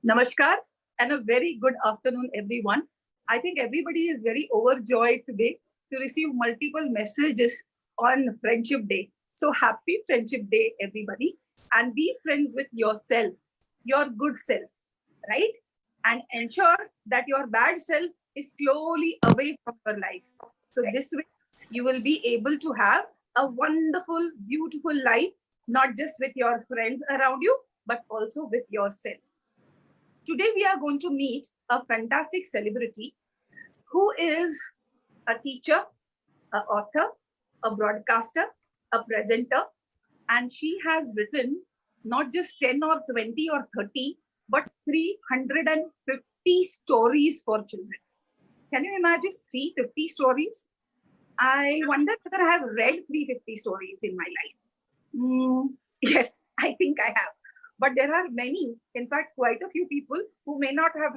Namaskar and a very good afternoon, everyone. I think everybody is very overjoyed today to receive multiple messages on Friendship Day. So happy Friendship Day, everybody. And be friends with yourself, your good self, right? And ensure that your bad self is slowly away from your life. So this way, you will be able to have a wonderful, beautiful life, not just with your friends around you, but also with yourself. Today, we are going to meet a fantastic celebrity who is a teacher, an author, a broadcaster, a presenter, and she has written not just 10 or 20 or 30, but 350 stories for children. Can you imagine 350 stories? I wonder whether I have read 350 stories in my life. Yes, I think I have. But there are many, in fact, quite a few people who may not have,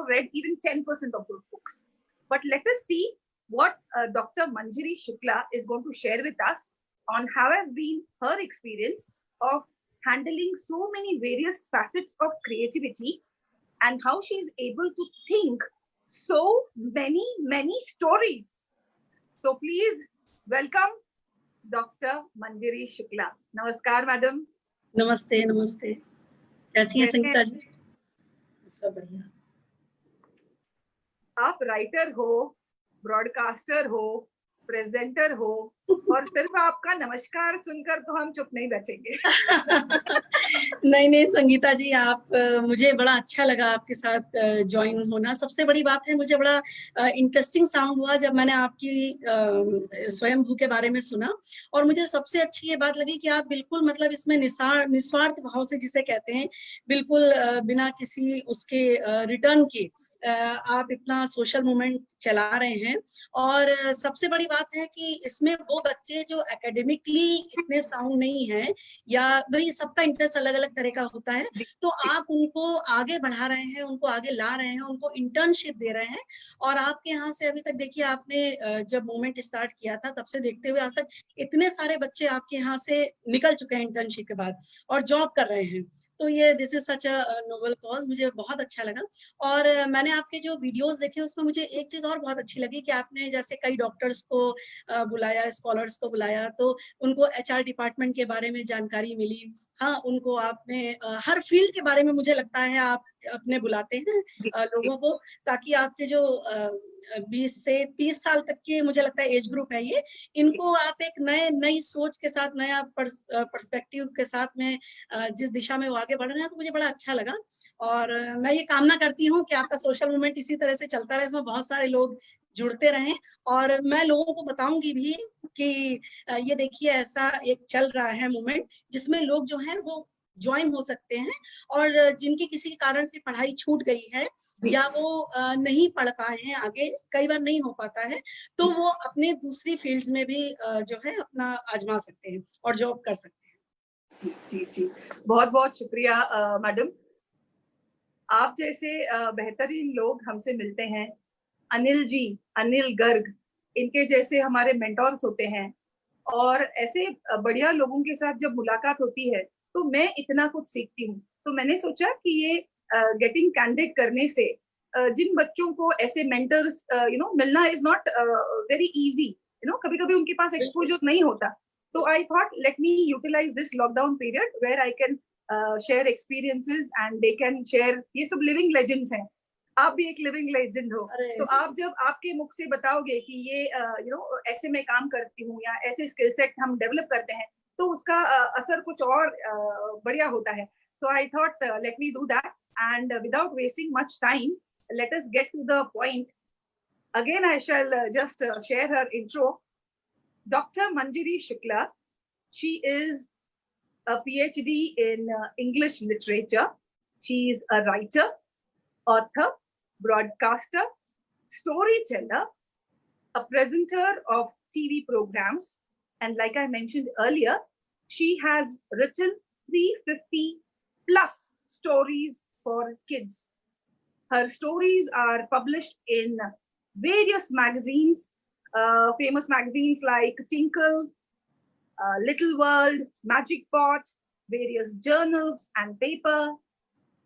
read even 10% of those books. But let us see what Dr. Manjari Shukla is going to share with us on how has been her experience of handling so many various facets of creativity and how she is able to think so many stories. So please welcome Dr. Manjari Shukla. Namaskar, madam. नमस्ते नमस्ते, कैसी हैं संगीता जी? सब बढ़िया। आप writer हो, broadcaster हो, presenter हो और सिर्फ आपका नमस्कार सुनकर तो हम चुप नहीं बैठेंगे। नहीं संगीता जी, आप मुझे बड़ा अच्छा लगा आपके साथ ज्वाइन होना। सबसे बड़ी बात है, मुझे बड़ा इंटरेस्टिंग साउंड हुआ जब मैंने आपकी स्वयंभू के बारे में सुना, और मुझे सबसे अच्छी ये बात लगी कि आप बिल्कुल मतलब इसमें निस्वार्थ भाव से, जिसे कहते हैं, बिल्कुल बिना किसी उसके रिटर्न के आप इतना सोशल मूवमेंट चला रहे हैं। और सबसे बड़ी बात है कि इसमें वो बच्चे जो एकेडमिकली इतने साउंड नहीं है, या भाई सबका इंटरेस्ट अलग अलग तरह का होता है, तो आप उनको आगे बढ़ा रहे हैं, उनको आगे ला रहे हैं, उनको इंटर्नशिप दे रहे हैं। और आपके यहाँ से अभी तक देखिए, आपने जब मूवमेंट स्टार्ट किया था तब से देखते हुए आज तक इतने सारे बच्चे आपके यहाँ से निकल चुके हैं इंटर्नशिप के बाद और जॉब कर रहे हैं। तो ये this is such a noble cause, मुझे बहुत अच्छा लगा। और मैंने आपके जो वीडियोस देखे उसमें मुझे एक चीज और बहुत अच्छी लगी कि आपने जैसे कई डॉक्टर्स को बुलाया, स्कॉलर्स को बुलाया, तो उनको एचआर डिपार्टमेंट के बारे में जानकारी मिली। हाँ, उनको आपने हर फील्ड के बारे में, मुझे लगता है, आप अपने बुलाते हैं लोगों को, ताकि आपके जो 20 से 30 साल तक के, मुझे लगता है, एज ग्रुप है ये, इनको आप एक नई सोच के साथ, नया पर्सपेक्टिव के साथ में जिस दिशा में वो आगे बढ़ रहे हैं, तो मुझे बड़ा अच्छा लगा। और मैं ये कामना करती हूँ कि आपका सोशल मूवमेंट इसी तरह से चलता रहे, इसमें बहुत सारे लोग जुड़ते रहें। और मैं लोगों को बताऊंगी भी कि ये देखिए, ऐसा एक चल रहा है मूवमेंट जिसमें लोग जो हैं वो ज्वाइन हो सकते हैं, और जिनकी किसी के कारण से पढ़ाई छूट गई है या वो नहीं पढ़ पाए हैं, आगे कई बार नहीं हो पाता है, तो वो अपने दूसरी फील्ड्स में भी जो है अपना आजमा सकते हैं और जॉब कर सकते हैं। जी जी, बहुत बहुत शुक्रिया मैडम। आप जैसे बेहतरीन लोग हमसे मिलते हैं, अनिल जी, अनिल गर्ग, इनके जैसे हमारे मेंटोर्स होते हैं, और ऐसे बढ़िया लोगों के साथ जब मुलाकात होती है तो मैं इतना कुछ सीखती हूँ। तो मैंने सोचा कि ये गेटिंग कैंडिडेट करने से जिन बच्चों को ऐसे मेंटर्स मिलना इज नॉट वेरी इजी, कभी कभी उनके पास एक्सपोजर नहीं होता। तो I thought let me utilise this lockdown period where I can share experiences and they can share. ये सब लिविंग लेजेंड्स हैं, आप भी एक लिविंग लेजेंड हो। तो आप जब आपके मुख से बताओगे कि ये ऐसे मैं काम करती हूँ या ऐसे स्किल सेट हम डेवलप करते हैं, तो उसका असर कुछ और बढ़िया होता है। So I thought let me do that, and without wasting much time, let us get to the point. Again, I shall just share her intro. Dr. Manjari Shukla, she is a PhD in English literature. She is a writer, author, broadcaster, storyteller, a presenter of TV programs, and like I mentioned earlier, she has written 350 plus stories for kids. Her stories are published in various magazines, famous magazines like Tinkle, Little World, Magic Pot, various journals and paper.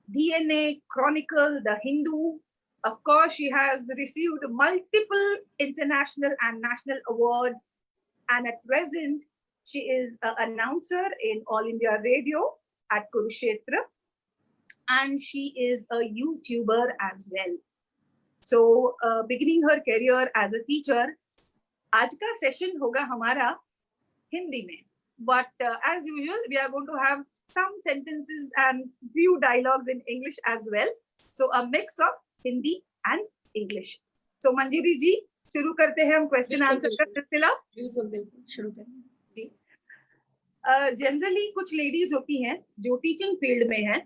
DNA, Chronicle, The Hindu. Of course, she has received multiple international and national awards. And at present, she is an announcer in All India Radio at Kurukshetra. And she is a YouTuber as well. So, beginning her career as a teacher, आज का session होगा हमारा हिंदी में. But as usual, we are going to have some sentences and few dialogues in English as well. So a mix of Hindi and English. So Manjiri ji, शुरू करते हैं हम question answer का सिलसिला. बिल्कुल बिल्कुल शुरू करें जी. जनरली कुछ लेडीज होती हैं जो टीचिंग फील्ड में हैं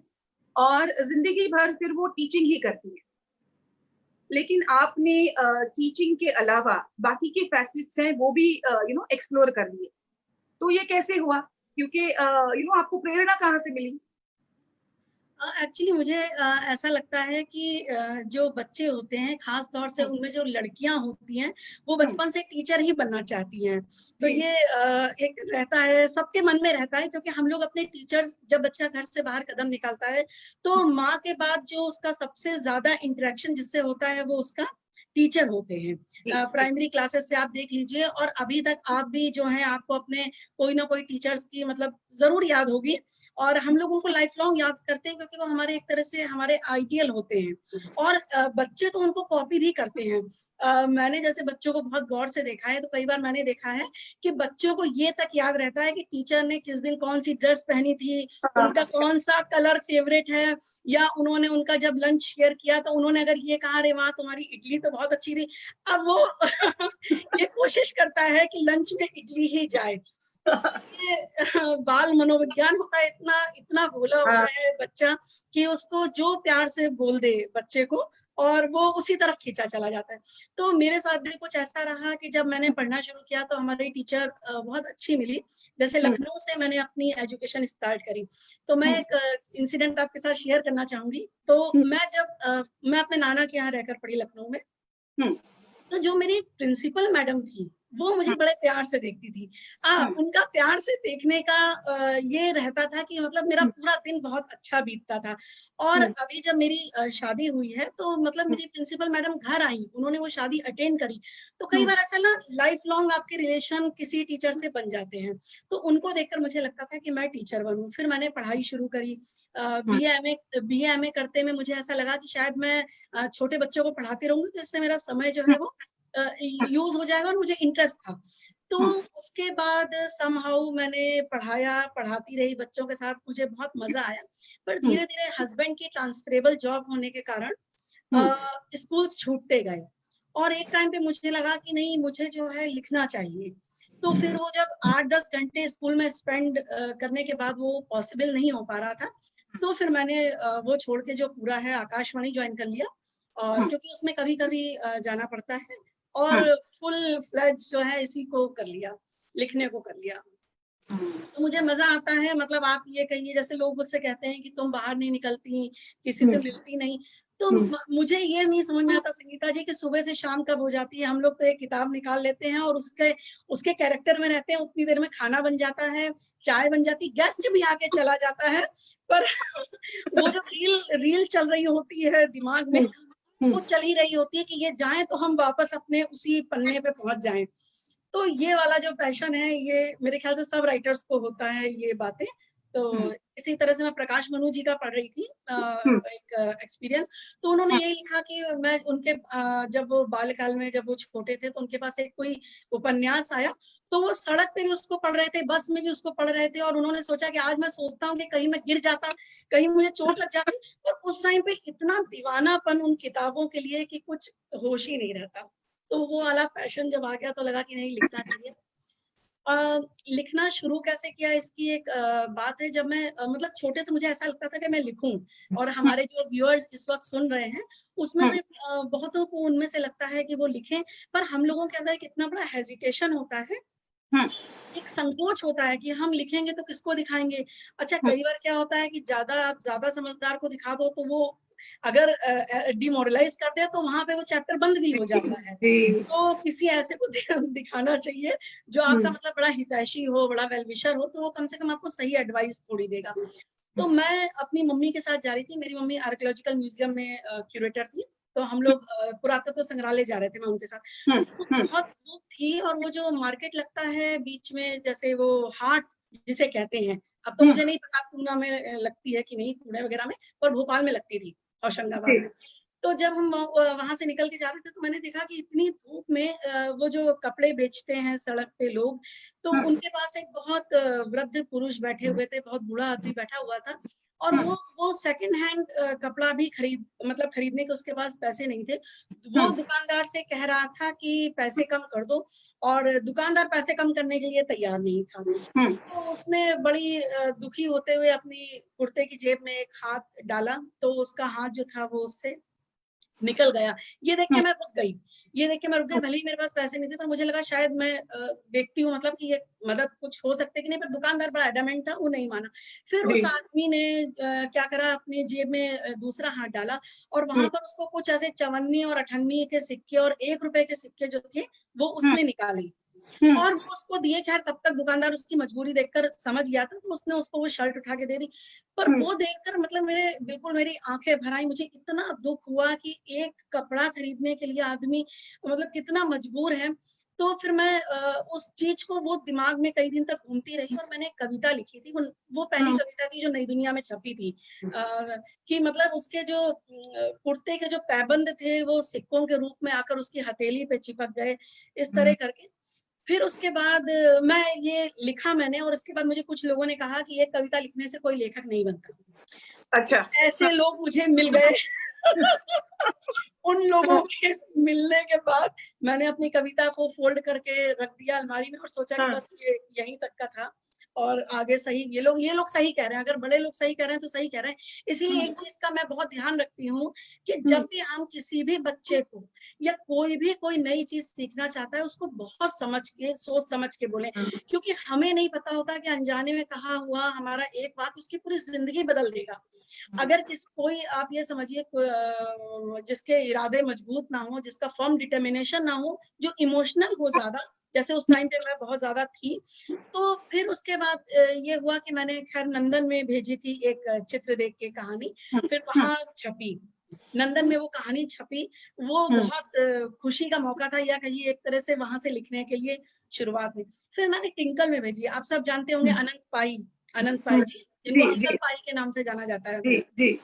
और जिंदगी भर फिर वो टीचिंग ही करती हैं. लेकिन आपने टीचिंग के अलावा बाकी के फैसेट्स हैं वो भी एक्सप्लोर कर लिए. तो ये कैसे हुआ? क्योंकि आपको प्रेरणा कहाँ से मिली? एक्चुअली मुझे ऐसा लगता है कि जो बच्चे होते हैं, खास तौर से उनमें जो लड़कियां होती हैं, वो बचपन से टीचर ही बनना चाहती हैं. तो ये एक रहता है, सबके मन में रहता है, क्योंकि हम लोग अपने टीचर्स, जब बच्चा घर से बाहर कदम निकालता है तो माँ के बाद जो उसका सबसे ज्यादा इंटरेक्शन जिससे होता है वो उसका टीचर होते हैं. प्राइमरी क्लासेस से आप देख लीजिए और अभी तक आप भी जो है आपको अपने कोई ना कोई टीचर्स की मतलब जरूर याद होगी, और हम लोग उनको लाइफ लॉन्ग याद करते हैं क्योंकि वो हमारे एक तरह से हमारे आइडियल होते हैं. और बच्चे तो उनको कॉपी भी करते हैं. मैंने जैसे बच्चों को बहुत गौर से देखा है, तो कई बार मैंने देखा है कि बच्चों को ये तक याद रहता है कि टीचर ने किस दिन कौन सी ड्रेस पहनी थी, उनका कौन सा कलर फेवरेट है, या उन्होंने उनका जब लंच शेयर किया तो उन्होंने अगर ये कहा, अरे वाह तुम्हारी इडली तो बहुत अच्छी थी. अब वो ये कोशिश करता है कि लंच में इडली ही जाए. ये बाल मनोविज्ञान होता है, इतना भोला होता है बच्चा कि उसको जो प्यार से बोल दे बच्चे को और वो उसी तरफ खींचा चला जाता है. तो मेरे साथ भी कुछ ऐसा रहा कि जब मैंने पढ़ना शुरू किया तो हमारी टीचर बहुत अच्छी मिली. जैसे लखनऊ से मैंने अपनी एजुकेशन स्टार्ट करी, तो मैं एक इंसिडेंट आपके साथ शेयर करना चाहूंगी. तो मैं अपने नाना के यहाँ रहकर पढ़ी लखनऊ में. तो जो मेरी प्रिंसिपल मैडम थी वो मुझे बड़े प्यार से देखती थी. उनका प्यार से देखने का ये रहता था कि मतलब मेरा पूरा दिन बहुत अच्छा बीतता था. और अभी जब मेरी शादी हुई है तो मतलब मेरी प्रिंसिपल मैडम घर आई, उन्होंने वो शादी अटेंड करी. तो कई बार ऐसा ना लाइफ लॉन्ग आपके रिलेशन किसी टीचर से बन जाते हैं. तो उनको देखकर मुझे लगता था कि मैं टीचर बनूं. फिर मैंने पढ़ाई शुरू करी. BA MA करते में मुझे ऐसा लगा कि शायद मैं छोटे बच्चों को पढ़ाती रहूंगी तो इससे मेरा समय जो है वो यूज हो जाएगा, और मुझे इंटरेस्ट था. तो उसके बाद समहाउ मैंने पढ़ाती रही बच्चों के साथ, मुझे बहुत मजा आया. पर धीरे धीरे हस्बैंड की ट्रांसफरेबल जॉब होने के कारण स्कूल्स छूटते गए. और एक टाइम पे मुझे लगा कि नहीं, मुझे जो है लिखना चाहिए. तो फिर वो जब 8-10 घंटे स्कूल में स्पेंड करने के बाद वो पॉसिबल नहीं हो पा रहा था, तो फिर मैंने वो छोड़ के जो पूरा है आकाशवाणी ज्वाइन कर लिया. और क्योंकि उसमें कभी कभी जाना पड़ता है, और फुल फ्लेज जो है इसी को कर लिया, लिखने को कर लिया. तो मुझे मजा आता है. मतलब आप ये कहिए, जैसे लोग मुझसे कहते हैं कि तुम बाहर नहीं निकलती, किसी से मिलती नहीं, तो मुझे ये नहीं समझ में आता संगीता जी कि सुबह से शाम कब हो जाती है. हम लोग तो एक किताब निकाल लेते हैं और उसके कैरेक्टर में रहते हैं, उतनी देर में खाना बन जाता है, चाय बन जाती, गेस्ट भी आके चला जाता है. पर वो जो रील चल रही होती है दिमाग में, वो चल ही रही होती है कि ये जाएं तो हम वापस अपने उसी पन्ने पे पहुंच जाएं. तो ये वाला जो पैशन है, ये मेरे ख्याल से सब राइटर्स को होता है ये बातें. तो इसी तरह से मैं प्रकाश मनु जी का पढ़ रही थी एक एक्सपीरियंस. तो उन्होंने यही लिखा कि मैं उनके जब वो बाल्यकाल में, जब वो छोटे थे, तो उनके पास एक कोई उपन्यास आया, तो वो सड़क पे भी उसको पढ़ रहे थे, बस में भी उसको पढ़ रहे थे. और उन्होंने सोचा कि आज मैं सोचता हूँ कि कहीं मैं गिर जाता, कहीं मुझे चोट लग जाती. और उस टाइम पे इतना दीवानापन उन किताबों के लिए कि कुछ होश ही नहीं रहता. तो वो वाला पैशन जब आ गया तो लगा कि नहीं, लिखना चाहिए. लिखना शुरू कैसे किया, इसकी एक बात है. जब मैं मतलब छोटे से मुझे ऐसा लगता था कि मैं लिखूं, और हमारे जो व्यूअर्स इस वक्त सुन रहे हैं उसमें से बहुतों को उनमें से लगता है कि वो लिखें, पर हम लोगों के अंदर कितना बड़ा हेजिटेशन होता है, एक संकोच होता है कि हम लिखेंगे तो किसको दिखाएंगे. अच्छा, कई बार क्या होता है कि आप ज्यादा समझदार को दिखा दो तो वो अगर डिमोरलाइज करते हैं तो वहां पे वो चैप्टर बंद भी हो जाता है. तो किसी ऐसे को दिखाना चाहिए जो आपका मतलब बड़ा हितैषी हो, बड़ा वेलविशर हो, तो वो कम से कम आपको सही एडवाइस थोड़ी देगा. तो मैं अपनी मम्मी के साथ जा रही थी, मेरी मम्मी आर्कियोलॉजिकल म्यूजियम में क्यूरेटर थी, तो हम लोग पुरातत्व संग्रहालय जा रहे थे, मैं उनके साथ। तो बहुत धूप थी और वो जो मार्केट लगता है बीच में, जैसे वो हाट जिसे कहते हैं, अब तो मुझे नहीं पता पूना में लगती है कि नहीं, पुणे वगैरह में, पर भोपाल में लगती थी, होशंगाबाद में। तो जब हम वहां से निकल के जा रहे थे, तो मैंने देखा कि इतनी धूप में वो जो कपड़े बेचते हैं सड़क पे लोग, तो उनके पास एक बहुत वृद्ध पुरुष बैठे हुए थे, बहुत बूढ़ा आदमी बैठा हुआ था, और वो सेकंड हैंड कपड़ा भी खरीदने के उसके पास पैसे नहीं थे। वो दुकानदार से कह रहा था कि पैसे कम कर दो, और दुकानदार पैसे कम करने के लिए तैयार नहीं था। तो उसने बड़ी दुखी होते हुए अपनी कुर्ते की जेब में एक हाथ डाला, तो उसका हाथ जो था वो उससे निकल गया। ये देख के मैं रुक गई, भले ही मेरे पास पैसे नहीं थे, पर मुझे लगा शायद मैं देखती हूँ, मतलब कि ये मदद कुछ हो सकती है कि नहीं, पर दुकानदार बड़ा एडमेंट था, वो नहीं माना। फिर उस आदमी ने क्या करा, अपनी जेब में दूसरा हाथ डाला, और वहां पर उसको कुछ ऐसे 54 और 58 के सिक्के और 1 रुपए के सिक्के जो थे वो उसने निकाले, और वो उसको दिए। खैर तब तक दुकानदार उसकी मजबूरी देखकर समझ गया था, तो उसने उसको वो शर्ट उठा के दे दी। पर वो देखकर मतलब मेरी आंखें भर आई, मुझे इतना दुख हुआ कि एक कपड़ा खरीदने के लिए आदमी मतलब कितना मजबूर है। तो फिर मैं उस चीज को वो दिमाग में कई दिन तक घूमती रही, और मैंने कविता लिखी थी। वो पहली कविता थी जो नई दुनिया में छपी थी, कि मतलब उसके जो कुर्ते के जो पैबंद थे वो सिक्कों के रूप में आकर उसकी हथेली पे चिपक गए, इस तरह करके। फिर उसके बाद मैं ये लिखा मैंने, और उसके बाद मुझे कुछ लोगों ने कहा कि ये कविता लिखने से कोई लेखक नहीं बनता। अच्छा, ऐसे लोग मुझे मिल गए। उन लोगों के मिलने के बाद मैंने अपनी कविता को फोल्ड करके रख दिया अलमारी में, और सोचा कि बस ये यहीं तक का था, और आगे सही ये लोग सही कह रहे हैं, अगर बड़े लोग सही कह रहे हैं तो सही कह रहे हैं। इसीलिए एक चीज का मैं बहुत ध्यान रखती हूँ कि जब भी हम किसी भी बच्चे को या कोई नई चीज सीखना चाहता है, उसको बहुत सोच समझ के बोले, क्योंकि हमें नहीं पता होता कि अनजाने में कहा हुआ हमारा एक बात उसकी पूरी जिंदगी बदल देगा। अगर कोई आप ये समझिए जिसके इरादे मजबूत ना हो, जिसका फर्म डिटर्मिनेशन ना हो, जो इमोशनल हो ज्यादा, जैसे उस टाइम पे मैं बहुत ज्यादा थी, तो फिर उसके बाद ये हुआ कि मैंने खैर नंदन में भेजी थी एक चित्र देख के कहानी, फिर वहां छपी, नंदन में वो कहानी छपी। वो बहुत खुशी का मौका था, या कहिए एक तरह से वहां से लिखने के लिए शुरुआत हुई। फिर मैंने टिंकल में भेजी, आप सब जानते होंगे अनंत पाई जी, जिनको अंकल पाई के नाम से जाना जाता है।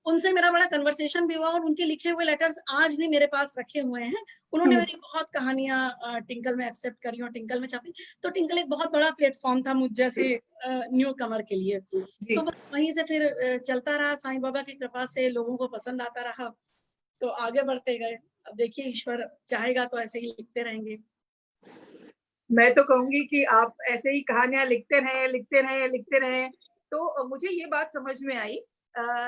उनसे मेरा बड़ा कन्वर्सेशन भी हुआ, और उनके लिखे हुए लेटर्स आज भी मेरे पास रखे हुए हैं। उन्होंने मेरी बहुत कहानियां टिंकल में एक्सेप्ट करी और टिंकल में छपी। तो टिंकल एक बहुत बड़ा प्लेटफॉर्म था मुझ जैसे न्यू कमर के लिए। तो बस वहीं से फिर चलता रहा, साईं बाबा की कृपा से लोगों को पसंद आता रहा, तो आगे बढ़ते गए। अब देखिए ईश्वर चाहेगा तो ऐसे ही लिखते रहेंगे। मैं तो कहूंगी कि आप ऐसे ही कहानियां लिखते रहें। तो मुझे ये बात समझ में आई,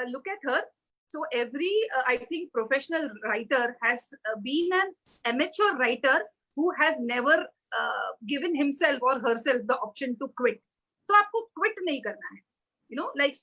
look at her, so every I think professional writer has been an amateur writer who has never given himself or herself the option to quit. तो आपको quit नहीं करना है, you know, like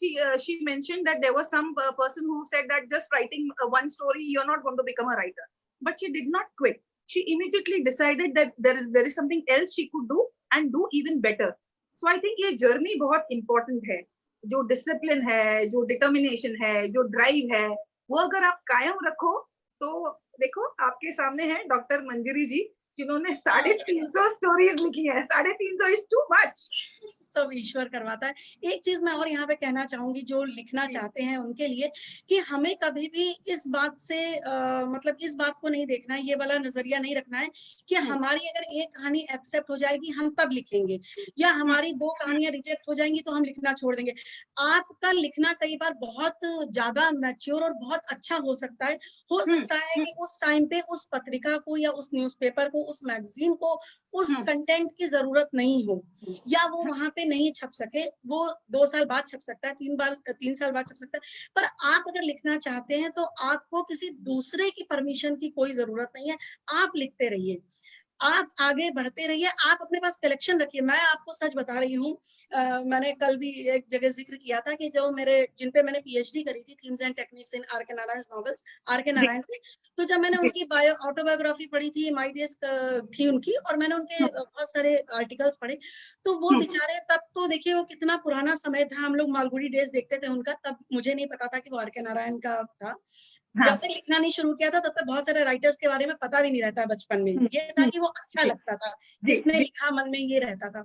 she mentioned that there was some person who said that just writing one story you're not going to become a writer, but she did not quit. She immediately decided that there is something else she could do and do even better. So I think ये journey बहुत important है, जो discipline है, जो determination है, जो drive है, वो अगर आप कायम रखो, तो देखो आपके सामने है डॉक्टर मंजरी जी, जिन्होंने 350 स्टोरीज लिखी है। 350 इज टू मच। सब ईश्वर करवाता है। एक चीज मैं और यहाँ पे कहना चाहूंगी जो लिखना चाहते हैं उनके लिए, कि हमें कभी भी इस बात से मतलब इस बात को नहीं देखना है, ये वाला नजरिया नहीं रखना है कि हमारी अगर एक कहानी एक्सेप्ट हो जाएगी हम तब लिखेंगे, या हमारी 2 कहानियां रिजेक्ट हो जाएंगी तो हम लिखना छोड़ देंगे। आपका लिखना कई बार बहुत ज्यादा मैच्योर और बहुत अच्छा हो सकता है। कि उस टाइम पे उस पत्रिका को या उस न्यूज़पेपर को, उस मैगजीन को उस कंटेंट की जरूरत नहीं हो, या वो वहां पे नहीं छप सके, वो 2 साल बाद छप सकता है, 3 साल बाद छप सकता है। पर आप अगर लिखना चाहते हैं तो आपको किसी दूसरे की परमिशन की कोई जरूरत नहीं है, आप लिखते रहिए। आप आगे बढ़ते रहिए, आप अपने पास कलेक्शन रखिए। मैं आपको सच बता रही हूँ, मैंने कल भी एक जगह जिक्र किया था कि जो जिन पे मैंने पीएचडी करी थी, themes and techniques in are के नारायण नॉवेल्स, आर के जी नारायण पे, तो जब मैंने जी। उनकी ऑटोबायोग्राफी पढ़ी थी, माई डेज थी उनकी, और मैंने उनके बहुत सारे आर्टिकल्स पढ़े, तो वो बेचारे, तब तो देखिए वो कितना पुराना समय था, हम लोग मालगुडी डेज देखते थे उनका, तब मुझे नहीं पता था कि वो आर के नारायण का था। जब हाँ। तक लिखना नहीं शुरू किया था तब तक बहुत सारे राइटर्स के बारे में पता भी नहीं रहता बचपन में। ये था कि वो अच्छा जी लगता था, जी किसने जी। लिखा, मन में ये रहता था।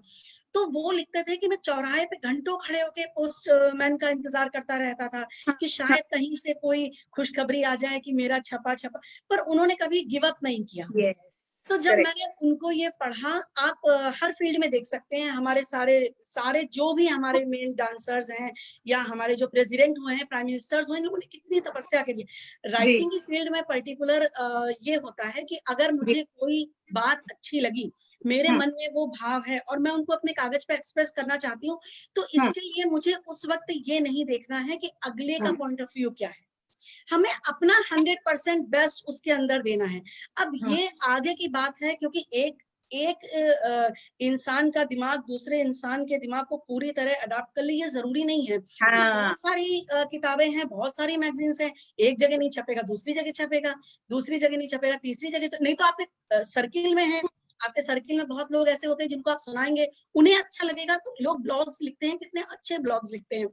तो वो लिखते थे कि मैं चौराहे पे घंटों खड़े होके पोस्टमैन का इंतजार करता रहता था कि शायद कहीं से कोई खुशखबरी आ जाए कि मेरा छपा छपा, पर उन्होंने कभी गिव अप नहीं किया। तो यस जब करेक्ट। मैंने उनको ये पढ़ा, आप हर फील्ड में देख सकते हैं, हमारे सारे सारे जो भी हमारे मेन डांसर्स हैं या हमारे जो प्रेसिडेंट हुए हैं, प्राइम मिनिस्टर्स हुए हैं, लोगों ने कितनी तपस्या करी है। जी राइटिंग की फील्ड में पर्टिकुलर ये होता है कि अगर जी। मुझे कोई बात अच्छी लगी, मेरे मन में वो भाव है और मैं उनको अपने कागज पे एक्सप्रेस करना चाहती हूँ, तो इसके लिए मुझे उस वक्त ये नहीं देखना है कि अगले का पॉइंट ऑफ व्यू क्या है, हमें अपना 100% बेस्ट उसके अंदर देना है। अब ये आगे की बात है, क्योंकि एक एक इंसान का दिमाग दूसरे इंसान के दिमाग को पूरी तरह अडॉप्ट कर ले, ये जरूरी नहीं है। तो हाँ बहुत सारी किताबें हैं, बहुत सारी मैगजीन्स हैं, एक जगह नहीं छपेगा दूसरी जगह छपेगा, दूसरी जगह नहीं छपेगा तीसरी जगह, तो नहीं तो आपके सर्किल में है, आपके सर्किल में बहुत लोग ऐसे होते हैं जिनको आप सुनाएंगे, उन्हें अच्छा लगेगा, तो लोग ब्लॉग्स लिखते हैं, कितने अच्छे ब्लॉग्स लिखते हैं।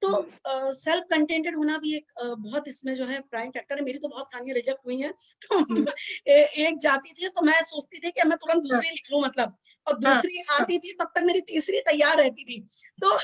तो सेल्फ कंटेंटेड होना भी एक बहुत इसमें जो है प्राइम फैक्टर है। मेरी तो बहुत कहानियां रिजेक्ट हुई हैं, तो एक जाती थी तो मैं सोचती थी कि मैं तुरंत दूसरी लिख लूं, मतलब, और दूसरी आती थी तब तक मेरी तीसरी तैयार रहती थी। तो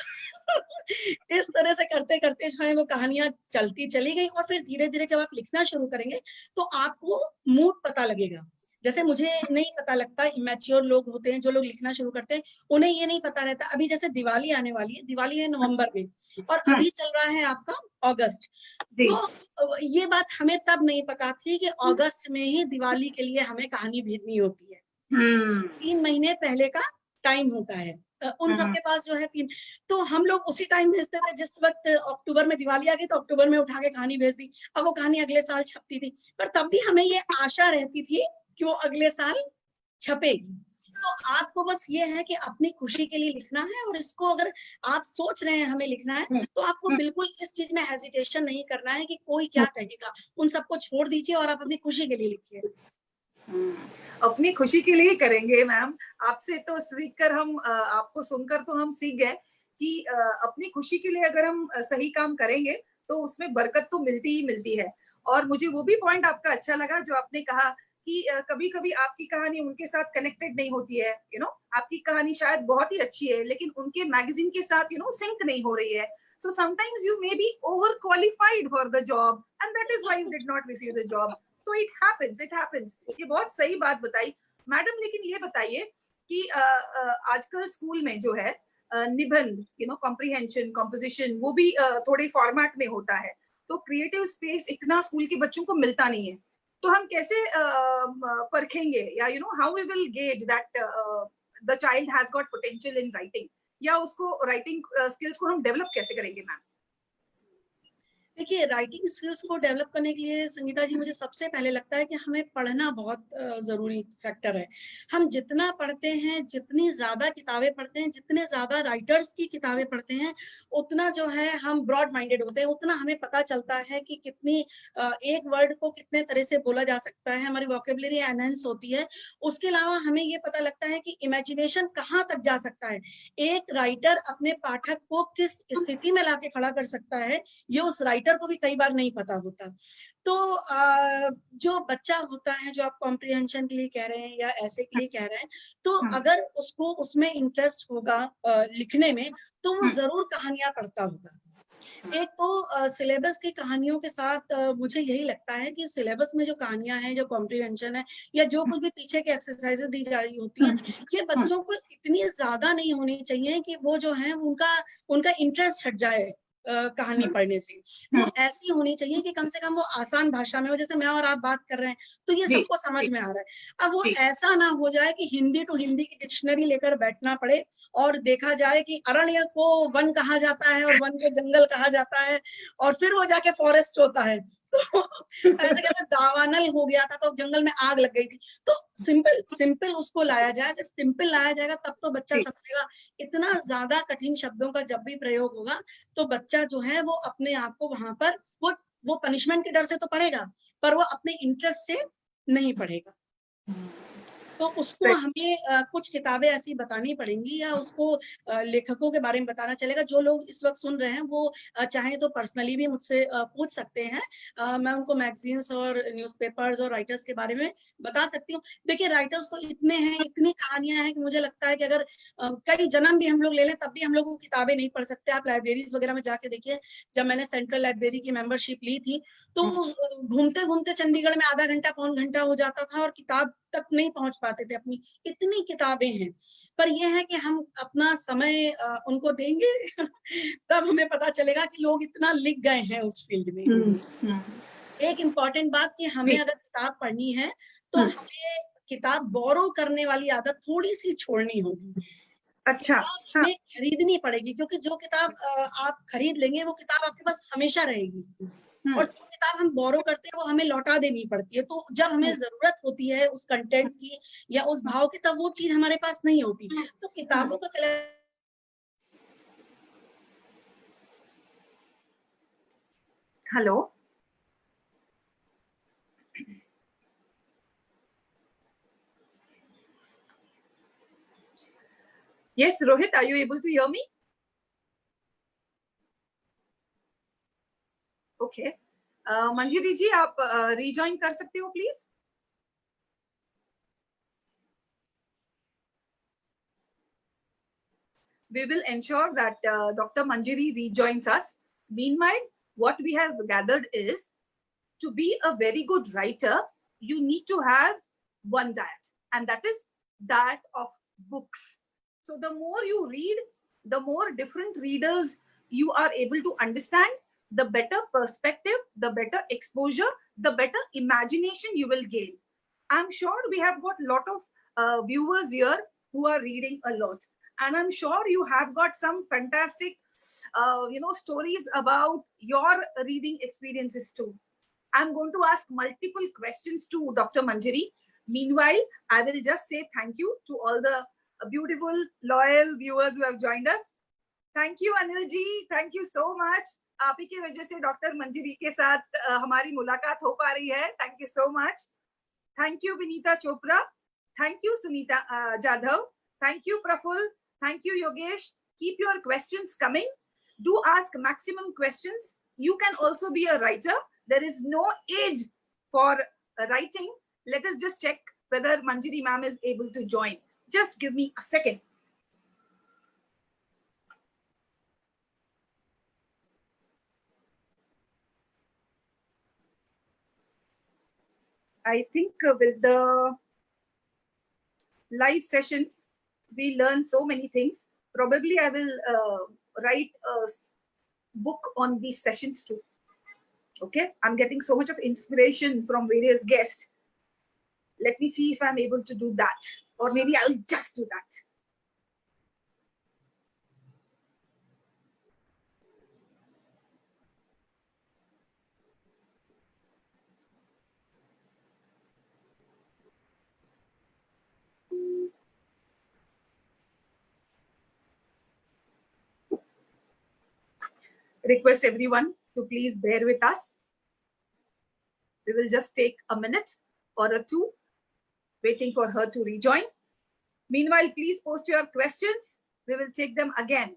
इस तरह से करते करते जो है वो कहानियां चलती चली गई, और फिर धीरे धीरे जब आप लिखना शुरू करेंगे तो आपको मूड पता लगेगा। जैसे मुझे नहीं पता लगता, इमेच्योर लोग होते हैं जो लोग लिखना शुरू करते हैं, उन्हें ये नहीं पता रहता। अभी जैसे दिवाली आने वाली है, दिवाली है नवंबर में, और अभी चल रहा है आपका अगस्त। जी तो ये बात हमें तब नहीं पता थी कि अगस्त में ही दिवाली के लिए हमें कहानी भेजनी होती है। 3 महीने पहले का टाइम होता है उन सबके पास जो है 3। तो हम लोग उसी टाइम भेजते थे, जिस वक्त अक्टूबर में दिवाली आ गई तो अक्टूबर में उठा के कहानी भेज दी। अब वो कहानी अगले साल छपती थी, पर तब भी हमें ये आशा रहती थी कि वो अगले साल छपेगी। तो आपको बस ये है कि अपनी खुशी के लिए लिखना है, और इसको अगर आप सोच रहे हैं हमें लिखना है, तो आपको बिल्कुल इस चीज में हेजिटेशन नहीं करना है कि कोई क्या कहेगा। उन सबको छोड़ दीजिए और आप अपनी खुशी के लिए लिखिए। अपनी खुशी के लिए ही करेंगे मैम। आपसे तो सीख कर हम आपको सुनकर तो हम सीख गए कि अपनी खुशी के लिए अगर हम सही काम करेंगे तो उसमें बरकत तो मिलती ही मिलती है। और मुझे वो भी पॉइंट आपका अच्छा लगा जो आपने कहा कि कभी-कभी आपकी कहानी उनके साथ कनेक्टेड नहीं होती है, आपकी कहानी शायद बहुत ही अच्छी है लेकिन उनके मैगज़ीन के साथ सिंक नहीं हो रही है। So sometimes you may be overqualified for the job and that is why you did not receive the job. तो इट हैपेंस, इट हैपेंस। ये बहुत सही बात बताई मैडम। लेकिन ये बताइए कि आजकल स्कूल में जो है निबंध, कॉम्प्रिहेंशन, कॉम्पोजिशन, वो भी थोड़े फॉर्मेट में होता है। तो क्रिएटिव स्पेस इतना स्कूल के बच्चों को मिलता नहीं है। तो हम कैसे परखेंगे या how we will gauge that the child has got potential in writing, या उसको राइटिंग स्किल्स को हम डेवलप कैसे करेंगे मैम? देखिए, राइटिंग स्किल्स को डेवलप करने के लिए संगीता जी, मुझे सबसे पहले लगता है कि हमें पढ़ना बहुत जरूरी फैक्टर है। हम जितना पढ़ते हैं, जितनी ज्यादा किताबें पढ़ते हैं, जितने ज्यादा राइटर्स की किताबें पढ़ते हैं, उतना जो है हम ब्रॉड माइंडेड होते हैं, उतना हमें पता चलता है कि कितनी एक वर्ड को कितने तरह से बोला जा सकता है, हमारी वोकेबलरी एनहेंस होती है। उसके अलावा हमें ये पता लगता है कि इमेजिनेशन कहाँ तक जा सकता है, एक राइटर अपने पाठक को किस स्थिति में लाके खड़ा कर सकता है, ये उस राइटर को भी कई बार नहीं पता होता। तो जो बच्चा होता है, जो आप कॉम्प्रिहेंशन के लिए कह रहे हैं या ऐसे के लिए कह रहे हैं, तो अगर उसको उसमें इंटरेस्ट होगा लिखने में, तो वो जरूर कहानियां पढ़ता होगा। एक तो सिलेबस की कहानियों के साथ मुझे यही लगता है कि सिलेबस में जो कहानियां हैं, जो कॉम्प्रिहेंशन है, या जो कुछ भी पीछे की एक्सरसाइजेज दी जा रही होती है, ये बच्चों को इतनी ज्यादा नहीं होनी चाहिए कि वो जो है उनका इंटरेस्ट हट जाए कहानी पढ़ने से। वो ऐसी होनी चाहिए कि कम से कम वो आसान भाषा में हो, जैसे मैं और आप बात कर रहे हैं तो ये सबको समझ में आ रहा है। अब वो ऐसा ना हो जाए कि हिंदी टू हिंदी की डिक्शनरी लेकर बैठना पड़े और देखा जाए कि अरण्य को वन कहा जाता है और वन को जंगल कहा जाता है, और फिर वो जाके फॉरेस्ट होता है। तो ऐसे कहते दावानल हो गया था, तो जंगल में आग लग गई थी। तो सिंपल उसको लाया जाए, अगर सिंपल लाया जाएगा तब तो बच्चा समझेगा। इतना ज्यादा कठिन शब्दों का जब भी प्रयोग होगा तो बच्चा जो है वो अपने आप को वहां पर वो पनिशमेंट के डर से तो पढ़ेगा, पर वो अपने इंटरेस्ट से नहीं पढ़ेगा। तो उसको हमें कुछ किताबें ऐसी बतानी पड़ेंगी, या उसको लेखकों के बारे में बताना चलेगा। जो लोग इस वक्त सुन रहे हैं वो चाहे तो पर्सनली भी मुझसे पूछ सकते हैं, मैं उनको मैगजीन्स और न्यूज़पेपर्स और राइटर्स के बारे में बता सकती हूँ। देखिए राइटर्स तो इतने हैं, इतनी कहानियां हैं कि मुझे लगता है कि अगर कई जन्म भी हम लोग ले लें तब भी हम लोग वो किताबें नहीं पढ़ सकते। आप लाइब्रेरीज वगैरह में जाके देखिए, जब मैंने सेंट्रल लाइब्रेरी की मेंबरशिप ली थी तो घूमते घूमते चंडीगढ़ में आधा घंटा पौन घंटा हो जाता था और किताब तक नहीं पहुंच पाते थे अपनी, इतनी किताबें हैं। पर यह है कि हम अपना समय उनको देंगे तब हमें पता चलेगा कि लोग इतना लिख गए हैं उस फील्ड में। एक इम्पॉर्टेंट बात कि हमें अगर किताब पढ़नी है तो हमें किताब बोरो करने वाली आदत थोड़ी सी छोड़नी होगी। अच्छा, किताब हमें खरीदनी पड़ेगी, क्योंकि जो किताब आप खरीद लेंगे वो किताब आपके पास हमेशा रहेगी, और जो किताब हम बोरो करते हैं वो हमें लौटा देनी पड़ती है। तो जब हमें जरूरत होती है उस कंटेंट की या उस भाव की, तब वो चीज हमारे पास नहीं होती। तो किताबों का hello, yes Rohit, are you able to hear me? Okay, मंजिरी जी आप रिजॉइन कर सकते हो please. We will ensure that Dr. Manjiri rejoins us. Meanwhile, what we have gathered is, to be a very good writer, you need to have one diet, and that is that of books. So the more you read, the more different readers you are able to understand, the better perspective, the better exposure, the better imagination you will gain. I'm sure we have got a lot of viewers here who are reading a lot, and I'm sure you have got some fantastic stories about your reading experiences too. I'm going to ask multiple questions to Dr. Manjiri. Meanwhile, I will just say thank you to all the beautiful, loyal viewers who have joined us. Thank you, Anil ji. Thank you so much. आप ही की वजह से doctor मंजिरी के साथ हमारी मुलाकात हो पा रही है। Thank you so much. Thank you, Vinita Chopra. Thank you, Sunita Jadhav. Thank you, Praful. Thank you, Yogesh. Keep your questions coming. Do ask maximum questions. You can also be a writer. There is no age for writing. Let us just check whether Manjiri ma'am is able to join. Just give me a second. I think with the live sessions, we learn so many things. Probably I will write a book on these sessions too. Okay, I'm getting so much of inspiration from various guests. Let me see if I'm able to do that, or maybe I'll just do that. Request everyone to please bear with us. We will just take a minute or a two, waiting for her to rejoin. Meanwhile, please post your questions. We will take them again.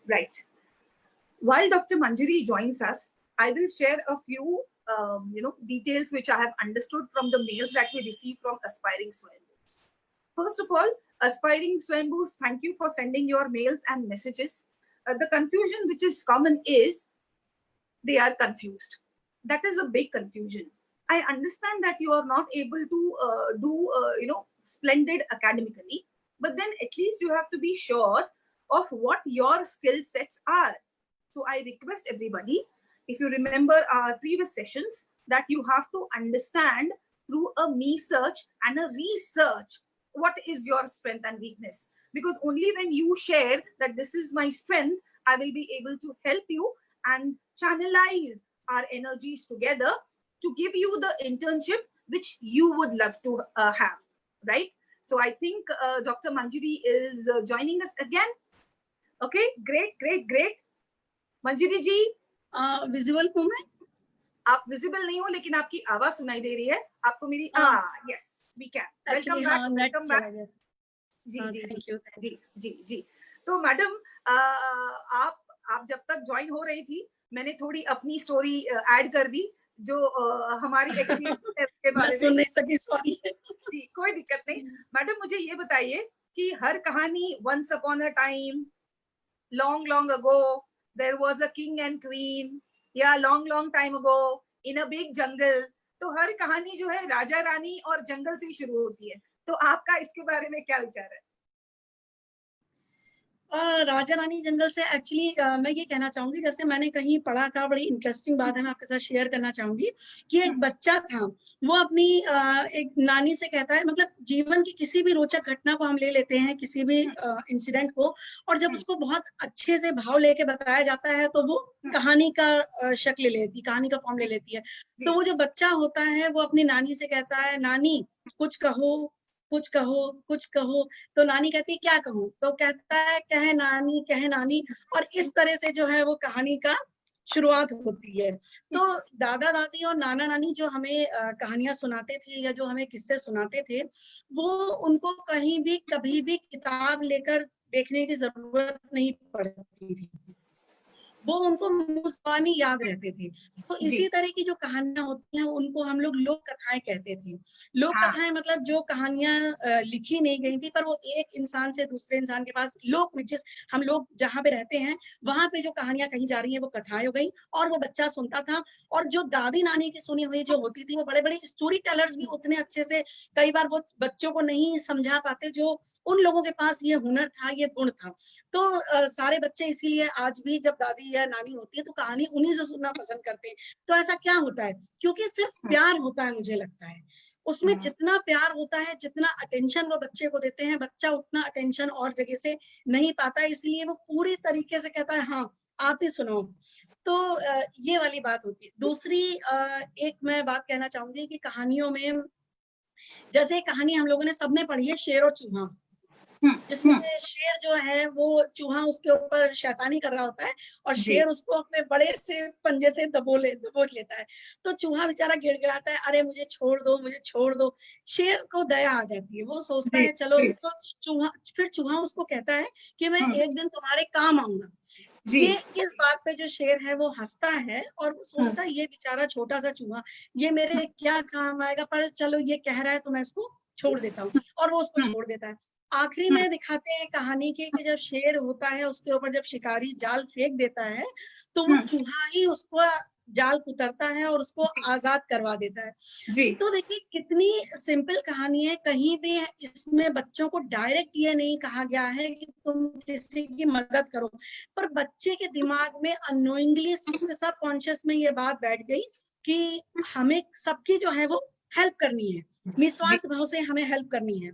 Right. While Dr. Manjiri joins us, I will share a few details which I have understood from the mails that we receive from aspiring Swayambhus. First of all, aspiring Swayambhus, thank you for sending your mails and messages. The confusion which is common is they are confused. That is a big confusion. I understand that you are not able to do, splendid academically, but then at least you have to be sure of what your skill sets are. So I request everybody, if you remember our previous sessions, that you have to understand through a me search and a research what is your strength and weakness. Because only when you share that this is my strength, I will be able to help you and channelize our energies together to give you the internship which you would love to have, right? So I think Dr. Manjari is joining us again. Okay, great. Manjiri ji, visible हूँ मैं? आप visible नहीं हो, लेकिन आपकी आवाज सुनाई दे रही है। आपको मेरी yes, we can. Welcome back. जी। तो मैडम, आप जब तक ज्वाइन हो रही थी, मैंने थोड़ी अपनी स्टोरी ऐड कर दी, जो हमारी एक्सपीरियंस के बारे में। सुन नहीं सकी, सॉरी। जी, कोई दिक्कत नहीं। मैडम, मुझे ये बताइए कि हर कहानी once upon a time, long ago, there was a king and queen, या long time ago in a big jungle। तो हर कहानी जो है राजा रानी और जंगल से ही शुरू होती है। तो आपका इसके बारे में क्या विचार है? राजा रानी जंगल से एक्चुअली मैं ये कहना चाहूंगी, जैसे मैंने कहीं पढ़ा था, बड़ी इंटरेस्टिंग बात है, मैं आपके साथ शेयर करना चाहूंगी कि एक बच्चा था, वो अपनी एक नानी से कहता है, मतलब जीवन की किसी भी रोचक घटना को हम ले लेते हैं, किसी भी इंसिडेंट को, और जब उसको बहुत अच्छे से भाव लेके बताया जाता है तो वो कहानी का शक्ल लेती, कहानी का फॉर्म ले लेती है। तो वो जो बच्चा होता है वो अपनी नानी से कहता है, नानी कुछ कहो, तो नानी कहती है क्या कहूँ? तो कहता है कहे नानी, और इस तरह से जो है वो कहानी का शुरुआत होती है। तो दादा दादी और नाना नानी जो हमें कहानियां सुनाते थे या जो हमें किस्से सुनाते थे, वो उनको कहीं भी कभी भी किताब लेकर देखने की जरूरत नहीं पड़ती थी, वो उनको मुंह याद रहते थे। तो इसी तरह की जो कहानियां होती हैं उनको हम लोग लोक कथाएं कहते थे। लोक कथाएं मतलब जो कहानियां लिखी नहीं गई थी, पर वो एक इंसान से दूसरे इंसान के पास, लोक में जिस हम लोग जहाँ पे रहते हैं वहां पे जो कहानियां कही जा रही है वो कथाएं हो गई, और वो बच्चा सुनता था। और जो दादी नानी की सुनी हुई जो होती थी, वो बड़े बड़े स्टोरी टेलर्स भी उतने अच्छे से कई बार वो बच्चों को नहीं समझा पाते, जो उन लोगों के पास ये हुनर था, ये गुण था। तो सारे बच्चे इसीलिए आज भी जब दादी या नानी होती है तो कहानी उन्हीं से सुनना पसंद करते हैं। तो ऐसा क्या होता है? क्योंकि सिर्फ प्यार होता है, मुझे लगता है उसमें जितना प्यार होता है, जितना अटेंशन वो बच्चे को देते हैं, बच्चा उतना अटेंशन और जगह से नहीं पाता, इसलिए वो पूरी तरीके से कहता है हाँ आप ही सुनो। तो ये वाली बात होती है। दूसरी एक मैं बात कहना चाहूंगी कि कहानियों में, जैसे कहानी हम लोगों ने सबने पढ़ी है शेर और चूहा, जिसमें शेर जो है वो चूहा उसके ऊपर शैतानी कर रहा होता है और शेर उसको अपने बड़े से पंजे से दबोच लेता है। तो चूहा बेचारा गिड़गिड़ाता है, अरे मुझे छोड़ दो। शेर को दया आ जाती है, वो सोचता है चलो, तो चूहा उसको कहता है कि मैं एक दिन तुम्हारे काम आऊंगा। ये इस बात पे जो शेर है वो हंसता है और सोचता है ये बेचारा छोटा सा चूहा, ये मेरे क्या काम आएगा, पर चलो ये कह रहा है तो मैं इसको छोड़ देता हूँ, और वो उसको छोड़ देता है। आखिरी में दिखाते हैं कहानी के कि जब शेर होता है उसके ऊपर जब शिकारी जाल फेंक देता है तो वो चूहा ही उसको जाल उतरता है और उसको आजाद करवा देता है। तो देखिए कितनी सिंपल कहानी है, कहीं भी इसमें बच्चों को डायरेक्ट ये नहीं कहा गया है कि तुम किसी की मदद करो, पर बच्चे के दिमाग में अननोइंगली उसके सबकॉन्शियस में ये बात बैठ गई कि हमें सबकी जो है वो हेल्प करनी है, निस्वार्थ भाव से हमें हेल्प करनी है,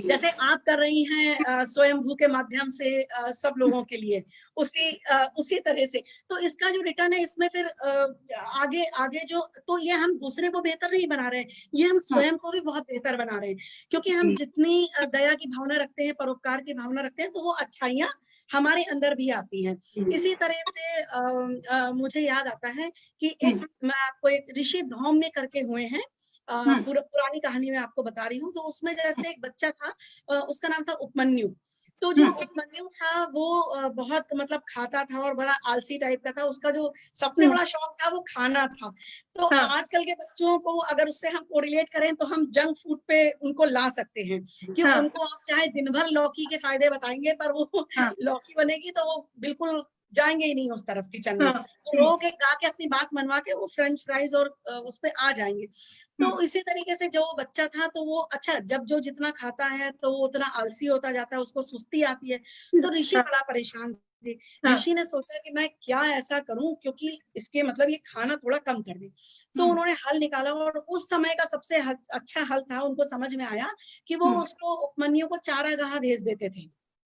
जैसे आप कर रही हैं स्वयंभू के माध्यम से सब लोगों के लिए, उसी तरह से। तो इसका जो रिटर्न है इसमें फिर आगे जो, तो ये हम दूसरे को बेहतर नहीं बना रहे हैं, ये हम स्वयं को भी बहुत बेहतर बना रहे हैं, क्योंकि हम जितनी दया की भावना रखते हैं, परोपकार की भावना रखते हैं, तो वो अच्छाइयाँ हमारे अंदर भी आती हैं। इसी तरह से मुझे याद आता है कि मैं आपको एक ऋषि धौम्य करके हुए हैं, पुरानी कहानी में आपको बता रही हूँ। तो उसमें जैसे एक बच्चा था, उसका नाम था उपमन्यु। तो जो उपमन्यु था वो बहुत मतलब खाता था और बड़ा आलसी टाइप का था, उसका जो सबसे बड़ा शौक था वो खाना था। तो आजकल के बच्चों को अगर उससे हम कोरिलेट करें तो हम जंक फूड पे उनको ला सकते हैं कि उनको आप चाहे दिन भर लौकी के फायदे बताएंगे, पर वो लौकी बनेगी तो वो बिल्कुल जाएंगे ही नहीं उस तरफ किचन में, हाँ, वो रो के गा के अपनी बात मनवा के वो फ्रेंच फ्राइज और उस पे आ जाएंगे। तो इसी तरीके से जो बच्चा था तो वो अच्छा जब जो जितना खाता है तो वो उतना आलसी होता जाता है, उसको सुस्ती आती है। तो ऋषि बड़ा परेशान थे। ऋषि ने सोचा कि मैं क्या ऐसा करूं क्योंकि इसके मतलब ये खाना थोड़ा कम कर दे। तो उन्होंने हल निकाला और उस समय का सबसे अच्छा हल था, उनको समझ में आया कि वो उसको उपमन्यु को चारागाह भेज देते थे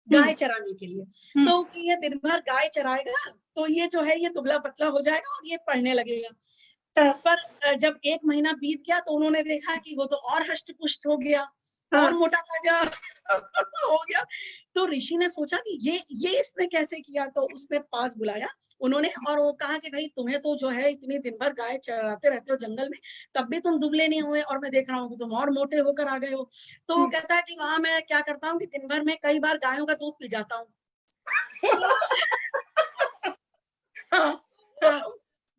गाय चराने के लिए। तो कि ये दिन भर गाय चराएगा तो ये जो है ये दुबला पतला हो जाएगा और ये पढ़ने लगेगा। पर जब 1 महीना बीत गया तो उन्होंने देखा कि वो तो और हष्ट पुष्ट हो गया और मोटा ताजा हो गया। तो ऋषि ने सोचा कि ये इसने कैसे किया, तो उसने पास बुलाया उन्होंने और वो कहा कि भाई तुम्हें तो जो है इतनी दिन भर गाय चराते रहते हो जंगल में, तब भी तुम दुबले नहीं हुए और मैं देख रहा हूँ कि तुम और मोटे होकर आ गए हो। तो वो कहता है जी वहां मैं क्या करता हूँ कि दिन भर में कई बार गायों का दूध पी जाता हूँ।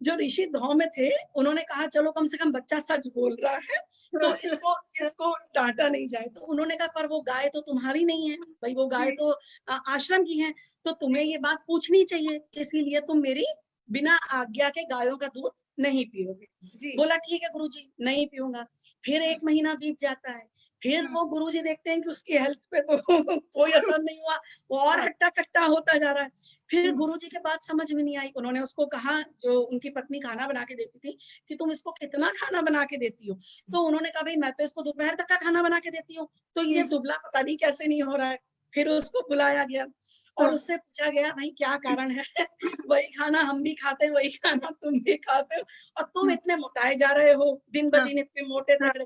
जो ऋषि धौ में थे उन्होंने कहा चलो कम से कम बच्चा सच बोल रहा है तो इसको इसको डांटा नहीं जाए। तो उन्होंने कहा पर वो गाय तो तुम्हारी नहीं है भाई, वो गाय तो आश्रम की है, तो तुम्हें ये बात पूछनी चाहिए, इसीलिए तुम मेरी बिना आज्ञा के गायों का दूध नहीं पियोगे। बोला ठीक है गुरुजी नहीं पीऊंगा। फिर 1 महीना बीत जाता है, फिर वो गुरुजी देखते हैं कि उसकी हेल्थ पे तो कोई असर नहीं हुआ, वो और हट्टा कट्टा होता जा रहा है। फिर गुरुजी के बात समझ में नहीं आई, उन्होंने उसको कहा जो उनकी पत्नी खाना बना के देती थी कि तुम इसको कितना खाना बना के देती हो। तो उन्होंने कहा भाई मैं तो इसको दोपहर तक का खाना बना के देती हूँ, तो ये दुबला पता नहीं कैसे नहीं हो रहा है। फिर उसको बुलाया गया और उससे पूछा गया भाई क्या कारण है वही खाना हम भी खाते हैं, वही खाना तुम भी खाते हो और तुम इतने मोटाए जा रहे हो, दिन ब दिन इतने मोटे तगड़े।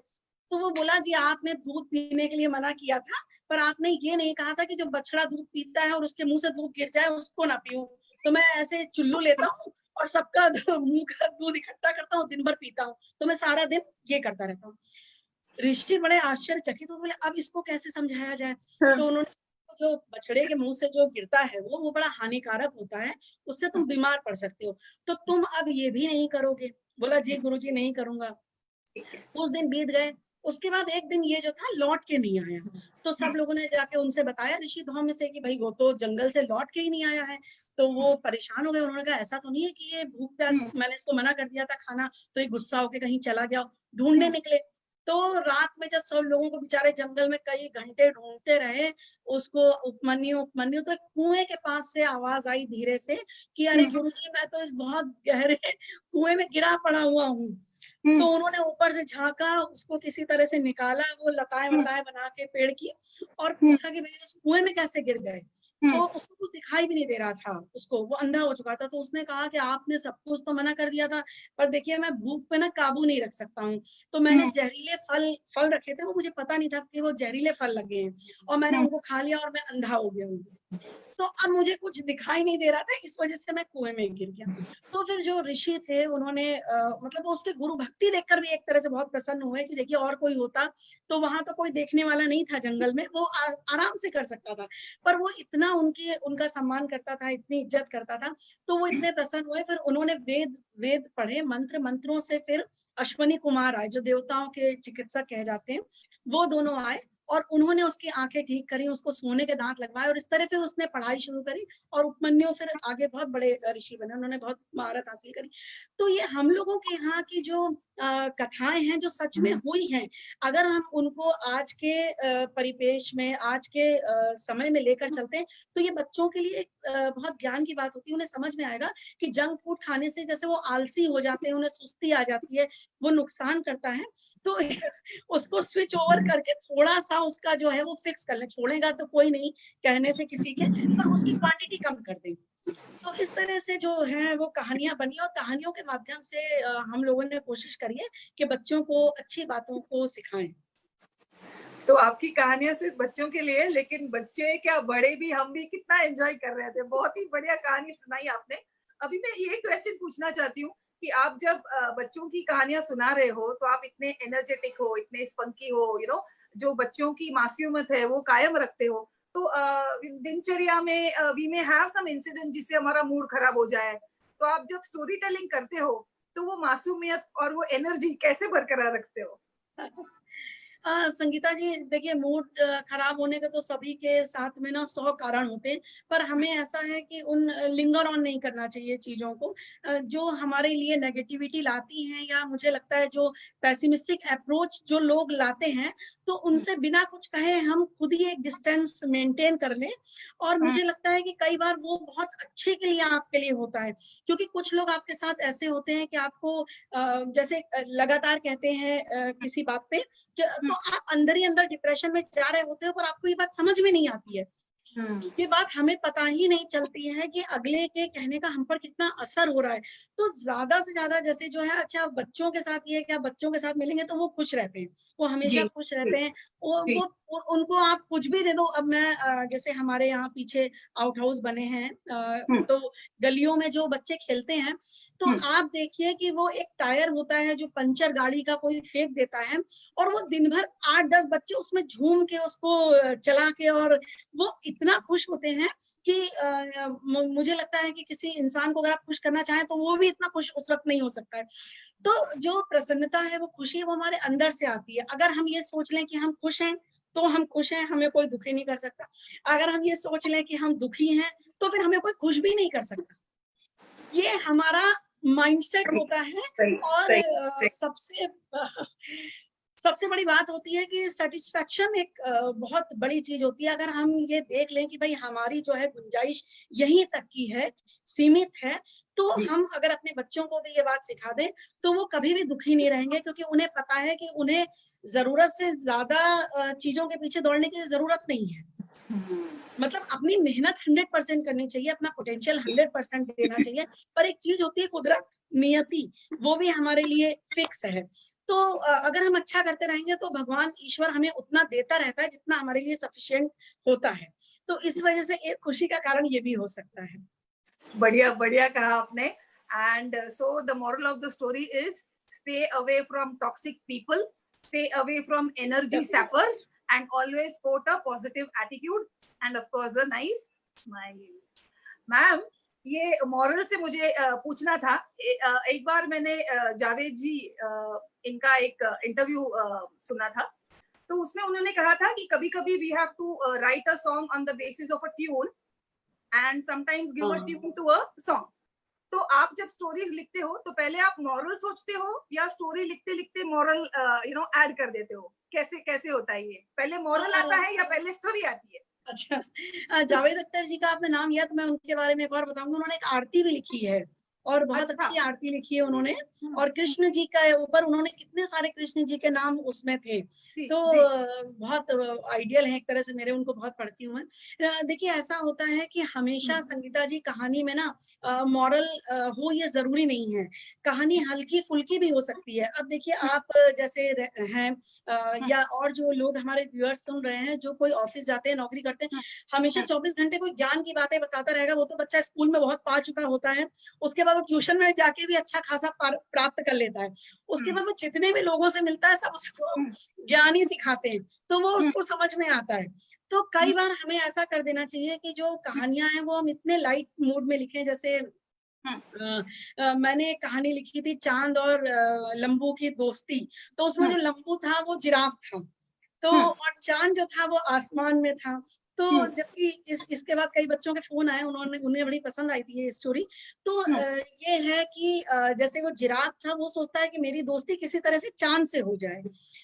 तो वो बोला जी आपने दूध पीने के लिए मना किया था, पर आपने ये नहीं कहा था कि जो बछड़ा दूध पीता है और उसके मुंह से दूध गिर जाए उसको ना पीऊं। तो मैं ऐसे चुल्लू लेता हूँ और सबका मुंह का दूध इकट्ठा करता हूँ, दिन भर पीता हूँ, तो मैं सारा दिन ये करता रहता हूँ। ऋषि बड़े आश्चर्यचकित हो बोले अब इसको कैसे समझाया जाए। तो उन्होंने जो बछड़े के मुंह से जो गिरता है वो बड़ा हानिकारक होता है, उससे तुम बीमार पड़ सकते हो, तो तुम अब ये भी नहीं करोगे। बोला जी गुरुजी नहीं करूंगा। कुछ दिन बीत गए, उसके बाद एक दिन ये जो था लौट के नहीं आया। तो सब लोगों ने जाके उनसे बताया ऋषि धौम में से कि भाई वो तो जंगल से लौट के ही नहीं आया है। तो वो परेशान हो गए, उन्होंने कहा ऐसा तो नहीं है कि ये भूख प्यास मैंने इसको मना कर दिया था खाना तो ये गुस्सा होके कहीं चला गया। ढूंढने निकले तो रात में जब सब लोगों को बेचारे जंगल में कई घंटे ढूंढते रहे उसको, उपमन्यु उपमन्यु तो एक कुएं के पास से आवाज आई धीरे से कि अरे गुरुजी मैं तो इस बहुत गहरे कुएं में गिरा पड़ा हुआ हूँ। तो उन्होंने ऊपर से झांका, उसको किसी तरह से निकाला, वो लताएं वताएं बना के पेड़ की, और पूछा कि भाई उस कुएं में कैसे गिर गए। तो उसको कुछ दिखाई भी नहीं दे रहा था, उसको वो अंधा हो चुका था। तो उसने कहा कि आपने सब कुछ तो मना कर दिया था, पर देखिए मैं भूख पे ना काबू नहीं रख सकता हूँ, तो मैंने जहरीले फल रखे थे, वो मुझे पता नहीं था कि वो जहरीले फल लगे हैं और मैंने उनको खा लिया और मैं अंधा हो गया हूँ। तो अब मुझे कुछ दिखाई नहीं दे रहा था, इस वजह से मैं कुएं में गिर गया। तो फिर जो ऋषि थे उन्होंने मतलब उसके गुरु भक्ति देखकर भी एक तरह से बहुत प्रसन्न हुए कि देखिए और कोई होता तो वहां तो कोई देखने वाला नहीं था जंगल में, वो आराम से कर सकता था, पर वो इतना उनका सम्मान करता था, इतनी इज्जत करता था, तो वो इतने प्रसन्न हुए। फिर उन्होंने वेद वेद पढ़े, मंत्रों से फिर अश्वनी कुमार आए जो देवताओं के चिकित्सक कहे जाते हैं, वो दोनों आए और उन्होंने उसकी आंखें ठीक करी, उसको सोने के दांत लगवाए और इस तरह फिर उसने पढ़ाई शुरू करी और उपमन्यु फिर आगे बहुत बड़े ऋषि बने, उन्होंने बहुत महारत हासिल करी। तो ये हम लोगों के यहाँ की जो कथाएं हैं जो सच में हुई हैं, अगर हम उनको आज के परिपेश में, आज के समय में लेकर चलते हैं तो ये बच्चों के लिए बहुत ज्ञान की बात होती है। उन्हें समझ में आएगा कि जंक फूड खाने से जैसे वो आलसी हो जाते हैं, उन्हें सुस्ती आ जाती है, वो नुकसान करता है, तो उसको स्विच ओवर करके थोड़ा सा उसका जो है वो फिक्स कर ले, छोड़ेगा तो कोई नहीं कहने से किसी के, पर उसकी क्वांटिटी कम कर दें। तो इस तरह से जो है वो कहानियां बनी और कहानियों के माध्यम से हम लोगों ने कोशिश करी है कि बच्चों को अच्छी बातों को सिखाएं। तो आपकी कहानियां सिर्फ बच्चों के लिए, लेकिन बच्चे क्या बड़े भी, हम भी कितना एंजॉय कर रहे थे। बहुत ही बढ़िया कहानी सुनाई आपने। अभी मैं ये क्वेश्चन पूछना चाहती हूँ कि आप जब बच्चों की कहानियां सुना रहे हो तो आप इतने एनर्जेटिक हो, इतने स्पंकी हो, जो बच्चों की मासूमियत है वो कायम रखते हो। तो दिनचर्या में we may have some incident जिससे हमारा मूड खराब हो जाए, तो आप जब स्टोरी टेलिंग करते हो तो वो मासूमियत और वो एनर्जी कैसे बरकरार रखते हो? संगीता जी देखिए, मूड खराब होने के तो सभी के साथ में ना 100 कारण होते हैं, पर हमें ऐसा है कि उन लिंगर ऑन नहीं करना चाहिए चीज़ों को जो हमारे लिए नेगेटिविटी लाती हैं, या मुझे लगता है जो पेसिमिस्टिक अप्रोच जो लोग लाते हैं, तो उनसे बिना कुछ कहे हम खुद ही एक डिस्टेंस मेंटेन कर लें। और मुझे लगता है कि कई बार वो बहुत अच्छे के लिए आपके लिए होता है, क्योंकि कुछ लोग आपके साथ ऐसे होते हैं कि आपको जैसे लगातार कहते हैं किसी बात पे, तो आप अंदर ही अंदर डिप्रेशन में जा रहे होते हो, पर आपको ये बात समझ में नहीं आती है। ये बात हमें पता ही नहीं चलती है कि अगले के कहने का हम पर कितना असर हो रहा है। तो ज्यादा से ज्यादा जैसे जो है, अच्छा बच्चों के साथ ये है कि आप बच्चों के साथ मिलेंगे तो वो खुश रहते हैं, वो हमेशा जी खुश जी रहते हैं। जी उनको आप कुछ भी दे दो। अब मैं जैसे हमारे यहाँ पीछे आउट हाउस बने हैं, तो गलियों में जो बच्चे खेलते हैं, तो आप देखिए कि वो एक टायर होता है जो पंचर गाड़ी का कोई फेंक देता है, और वो दिन भर 8-10 बच्चे उसमें झूम के उसको चला के, और वो इतना खुश होते हैं कि मुझे लगता है कि किसी इंसान को अगर आप खुश करना चाहें तो वो भी इतना खुश उस वक्त नहीं हो सकता है। तो जो प्रसन्नता है, वो खुशी है, वो हमारे अंदर से आती है। अगर हम ये सोच लें कि हम खुश हैं, तो हम खुश हैं, हमें कोई दुखी नहीं कर सकता। अगर हम ये सोच लें कि हम दुखी हैं, तो फिर हमें कोई खुश भी नहीं कर सकता। ये हमारा माइंडसेट होता है। सही और सही सबसे बड़ी बात होती है कि सेटिस्फेक्शन एक बहुत बड़ी चीज होती है। अगर हम ये देख लें कि भाई हमारी जो है गुंजाइश यहीं तक की है, सीमित है, तो हम अगर अपने बच्चों को भी ये बात सिखा दें, तो वो कभी भी दुखी नहीं रहेंगे, क्योंकि उन्हें पता है कि उन्हें जरूरत से ज्यादा चीजों के पीछे दौड़ने की जरूरत नहीं है। मतलब अपनी मेहनत 100% करनी चाहिए, अपना पोटेंशियल 100% देना चाहिए। पर एक चीज होती है कुदरत, नियति, वो भी हमारे लिए फिक्स है। तो अगर हम अच्छा करते रहेंगे तो भगवान ईश्वर हमें उतना देता रहता है जितना हमारे लिए सफिशिएंट होता है। तो इस वजह से एक खुशी का कारण ये भी हो सकता है। बढ़िया बढ़िया कहा आपने। And so the moral of the story is stay away from toxic people, stay away from energy sappers, and always coat a positive attitude, and of course a nice smile. Ma'am, ये moral से मुझे पूछना था। एक बार मैंने जावेद जी इनका एक interview सुना था, तो उसमें उन्होंने कहा था कि कभी कभी we have to write a song on the basis of a tune and sometimes give a tune to a song. तो आप जब स्टोरीज लिखते हो तो पहले आप मॉरल सोचते हो या स्टोरी लिखते लिखते मॉरल ऐड कर देते हो? कैसे कैसे होता है ये? पहले मॉरल आता है या पहले स्टोरी आती है? अच्छा, जावेद अख्तर जी का आपने नाम लिया तो मैं उनके बारे में एक और बताऊंगी। उन्होंने एक आरती भी लिखी है, और बहुत अच्छा। अच्छी आरती लिखी है उन्होंने। और कृष्ण जी का ऊपर उन्होंने कितने सारे कृष्ण जी के नाम उसमें थे। तो बहुत आइडियल है एक तरह से, मेरे उनको बहुत पढ़ती हूँ मैं। देखिए ऐसा होता है कि हमेशा संगीता जी कहानी में ना मॉरल हो ये जरूरी नहीं है। कहानी हल्की फुल्की भी हो सकती है। अब देखिए आप जैसे हैं या और जो लोग हमारे व्यूअर्स सुन रहे हैं जो कोई ऑफिस जाते हैं, नौकरी करते हैं, हमेशा 24 घंटे कोई ज्ञान की बातें बताता रहेगा। वो तो बच्चा स्कूल में बहुत पा चुका होता है, उसके बाद वो ट्यूशन में जाके भी अच्छा खासा प्राप्त कर लेता है। उसके बाद वो जितने भी लोगों से मिलता है सब उसको ज्ञान ही सिखाते हैं, तो वो उसको समझ में आता है। तो कई बार हमें ऐसा कर देना चाहिए कि जो कहानियां हैं वो हम इतने लाइट मूड में लिखें। जैसे मैंने एक कहानी लिखी थी चांद और लंबू की दोस्ती। तो उसमें जो लंबू था वो जिराफ था, तो और चांद जो था वो आसमान में था। तो जबकि इसके बाद कई बच्चों के फोन आए, उन्हें बड़ी पसंद आई थी ये स्टोरी। तो ये है कि जैसे वो जिराफ था, वो सोचता है कि मेरी दोस्ती किसी तरह से चांद से हो जाए,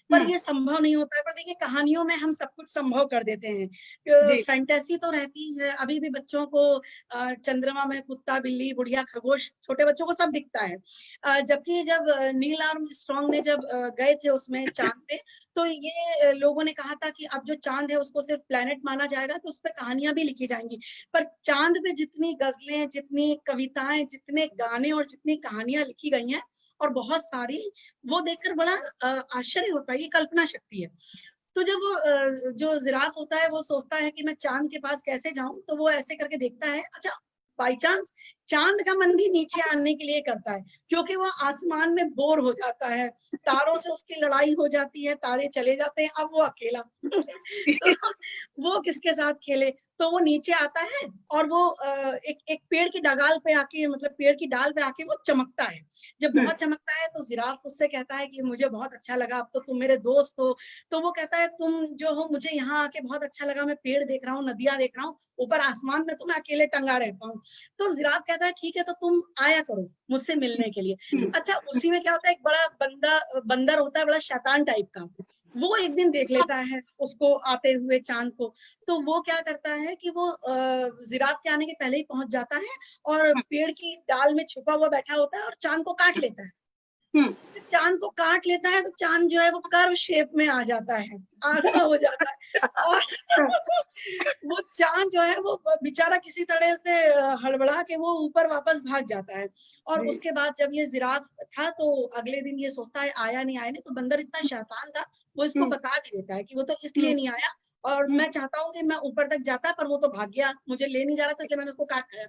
पर ये संभव नहीं होता है। पर देखिए कहानियों में हम सब कुछ संभव कर देते हैं। फैंटेसी तो रहती है, अभी भी बच्चों को चंद्रमा में कुत्ता, बिल्ली, बुढ़िया, खरगोश, छोटे बच्चों को सब दिखता है। जबकि जब नील आर्मस्ट्रांग ने जब गए थे उसमें चांद पे, तो ये लोगों ने कहा था कि अब जो चांद है उसको सिर्फ प्लेनेट माना जाएगा, तो उस पर कहानियां भी लिखी जाएंगी। पर चांद पे जितनी गजलें, जितनी कविताएं, जितने गाने और जितनी कहानियां लिखी गई हैं, और बहुत सारी, वो देखकर बड़ा आश्चर्य होता है। ये कल्पना शक्ति है। तो जब वो जो जिराफ होता है वो सोचता है कि मैं चांद के पास कैसे जाऊं, तो वो ऐसे करके देखता है, अच्छा बाई चांस चांद का मन भी नीचे आने के लिए करता है, क्योंकि वो आसमान में बोर हो जाता है, तारों से उसकी लड़ाई हो जाती है, तारे चले जाते हैं, अब वो अकेला तो वो किसके साथ खेले, तो वो नीचे आता है और वो एक पेड़ की डगाल पे आके, मतलब पेड़ की डाल पे आके वो चमकता है। जब बहुत चमकता है तो जिराफ उससे कहता है कि मुझे बहुत अच्छा लगा, अब तो तुम मेरे दोस्त हो। तो वो कहता है तुम जो हो, मुझे यहाँ आके बहुत अच्छा लगा, मैं पेड़ देख रहा हूँ, नदियां देख रहा हूँ, ऊपर आसमान में तो मैं अकेले टंगा रहता हूँ। तो जिराफ कहता है ठीक है, तो तुम आया करो मुझसे मिलने के लिए। अच्छा, उसी में क्या होता है, एक बड़ा बंदर होता है, बड़ा शैतान टाइप का, वो एक दिन देख लेता है उसको आते हुए, चांद को। तो वो क्या करता है कि वो जिराफ के आने के पहले ही पहुंच जाता है और पेड़ की डाल में छुपा हुआ बैठा होता है और चांद को काट लेता है। चांद को काट लेता है तो चांद जो है वो कर्व शेप में आ जाता है, आधा हो जाता है। और वो चांद जो है वो बेचारा किसी तरह से हड़बड़ा के वो ऊपर वापस भाग जाता है। और उसके बाद जब ये जिराफ था तो अगले दिन ये सोचता है आया नहीं आया नहीं, तो बंदर इतना शैतान था, वो इसको बता भी देता है कि वो तो इसलिए नहीं आया, और मैं चाहता हूँ कि मैं ऊपर तक जाता, पर वो तो भाग गया, मुझे ले नहीं जा रहा था, इसलिए मैंने उसको काट खाया।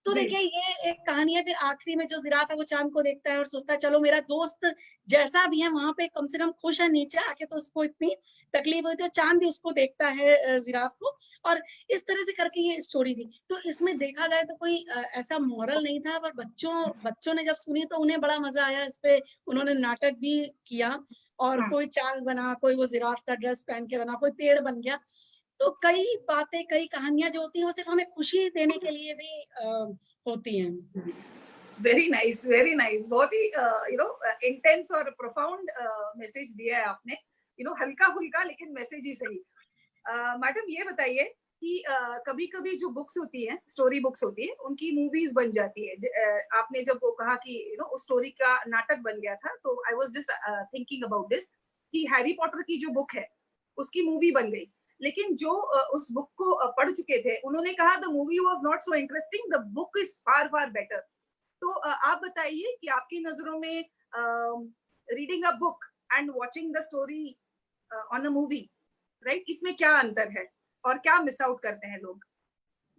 तो देखिए ये एक कहानी है। फिर आखिरी में जो जिराफ है वो चांद को देखता है और सोचता है चलो मेरा दोस्त जैसा भी है वहां पे कम से कम खुश है, नीचे आके तो उसको इतनी तकलीफ हुई, तो चांद भी उसको देखता है जिराफ को। और इस तरह से करके ये स्टोरी थी। तो इसमें देखा जाए तो कोई ऐसा मॉरल नहीं था, पर बच्चों ने जब सुनी तो उन्हें बड़ा मजा आया इस पे। उन्होंने नाटक भी किया, और कोई चांद बना, कोई वो जिराफ का ड्रेस पहन के बना, कोई पेड़ बन गया। तो कई बातें, कई कहानियां जो होती हैं वो सिर्फ हमें खुशी देने के लिए भी होती हैं। Very nice, very nice. बहुत ही इंटेंस और प्रोफाउंड मैसेज दिया है आपने। हल्का फुल्का लेकिन मैसेज ही सही। मैडम ये बताइए कि कभी कभी जो बुक्स होती हैं, स्टोरी बुक्स होती है, उनकी मूवीज बन जाती है। आपने जब वो कहा कि उस स्टोरी का नाटक बन गया था, तो I was just thinking about this कि हैरी पॉटर की जो बुक है उसकी मूवी बन गई, लेकिन जो उस बुक को पढ़ चुके थे उन्होंने कहा the movie was not so interesting, the book is far far better. तो आप बताइए कि आपकी नजरों में reading a book and watching the story on a movie, right, इसमें क्या अंतर है और क्या मिस आउट करते हैं लोग?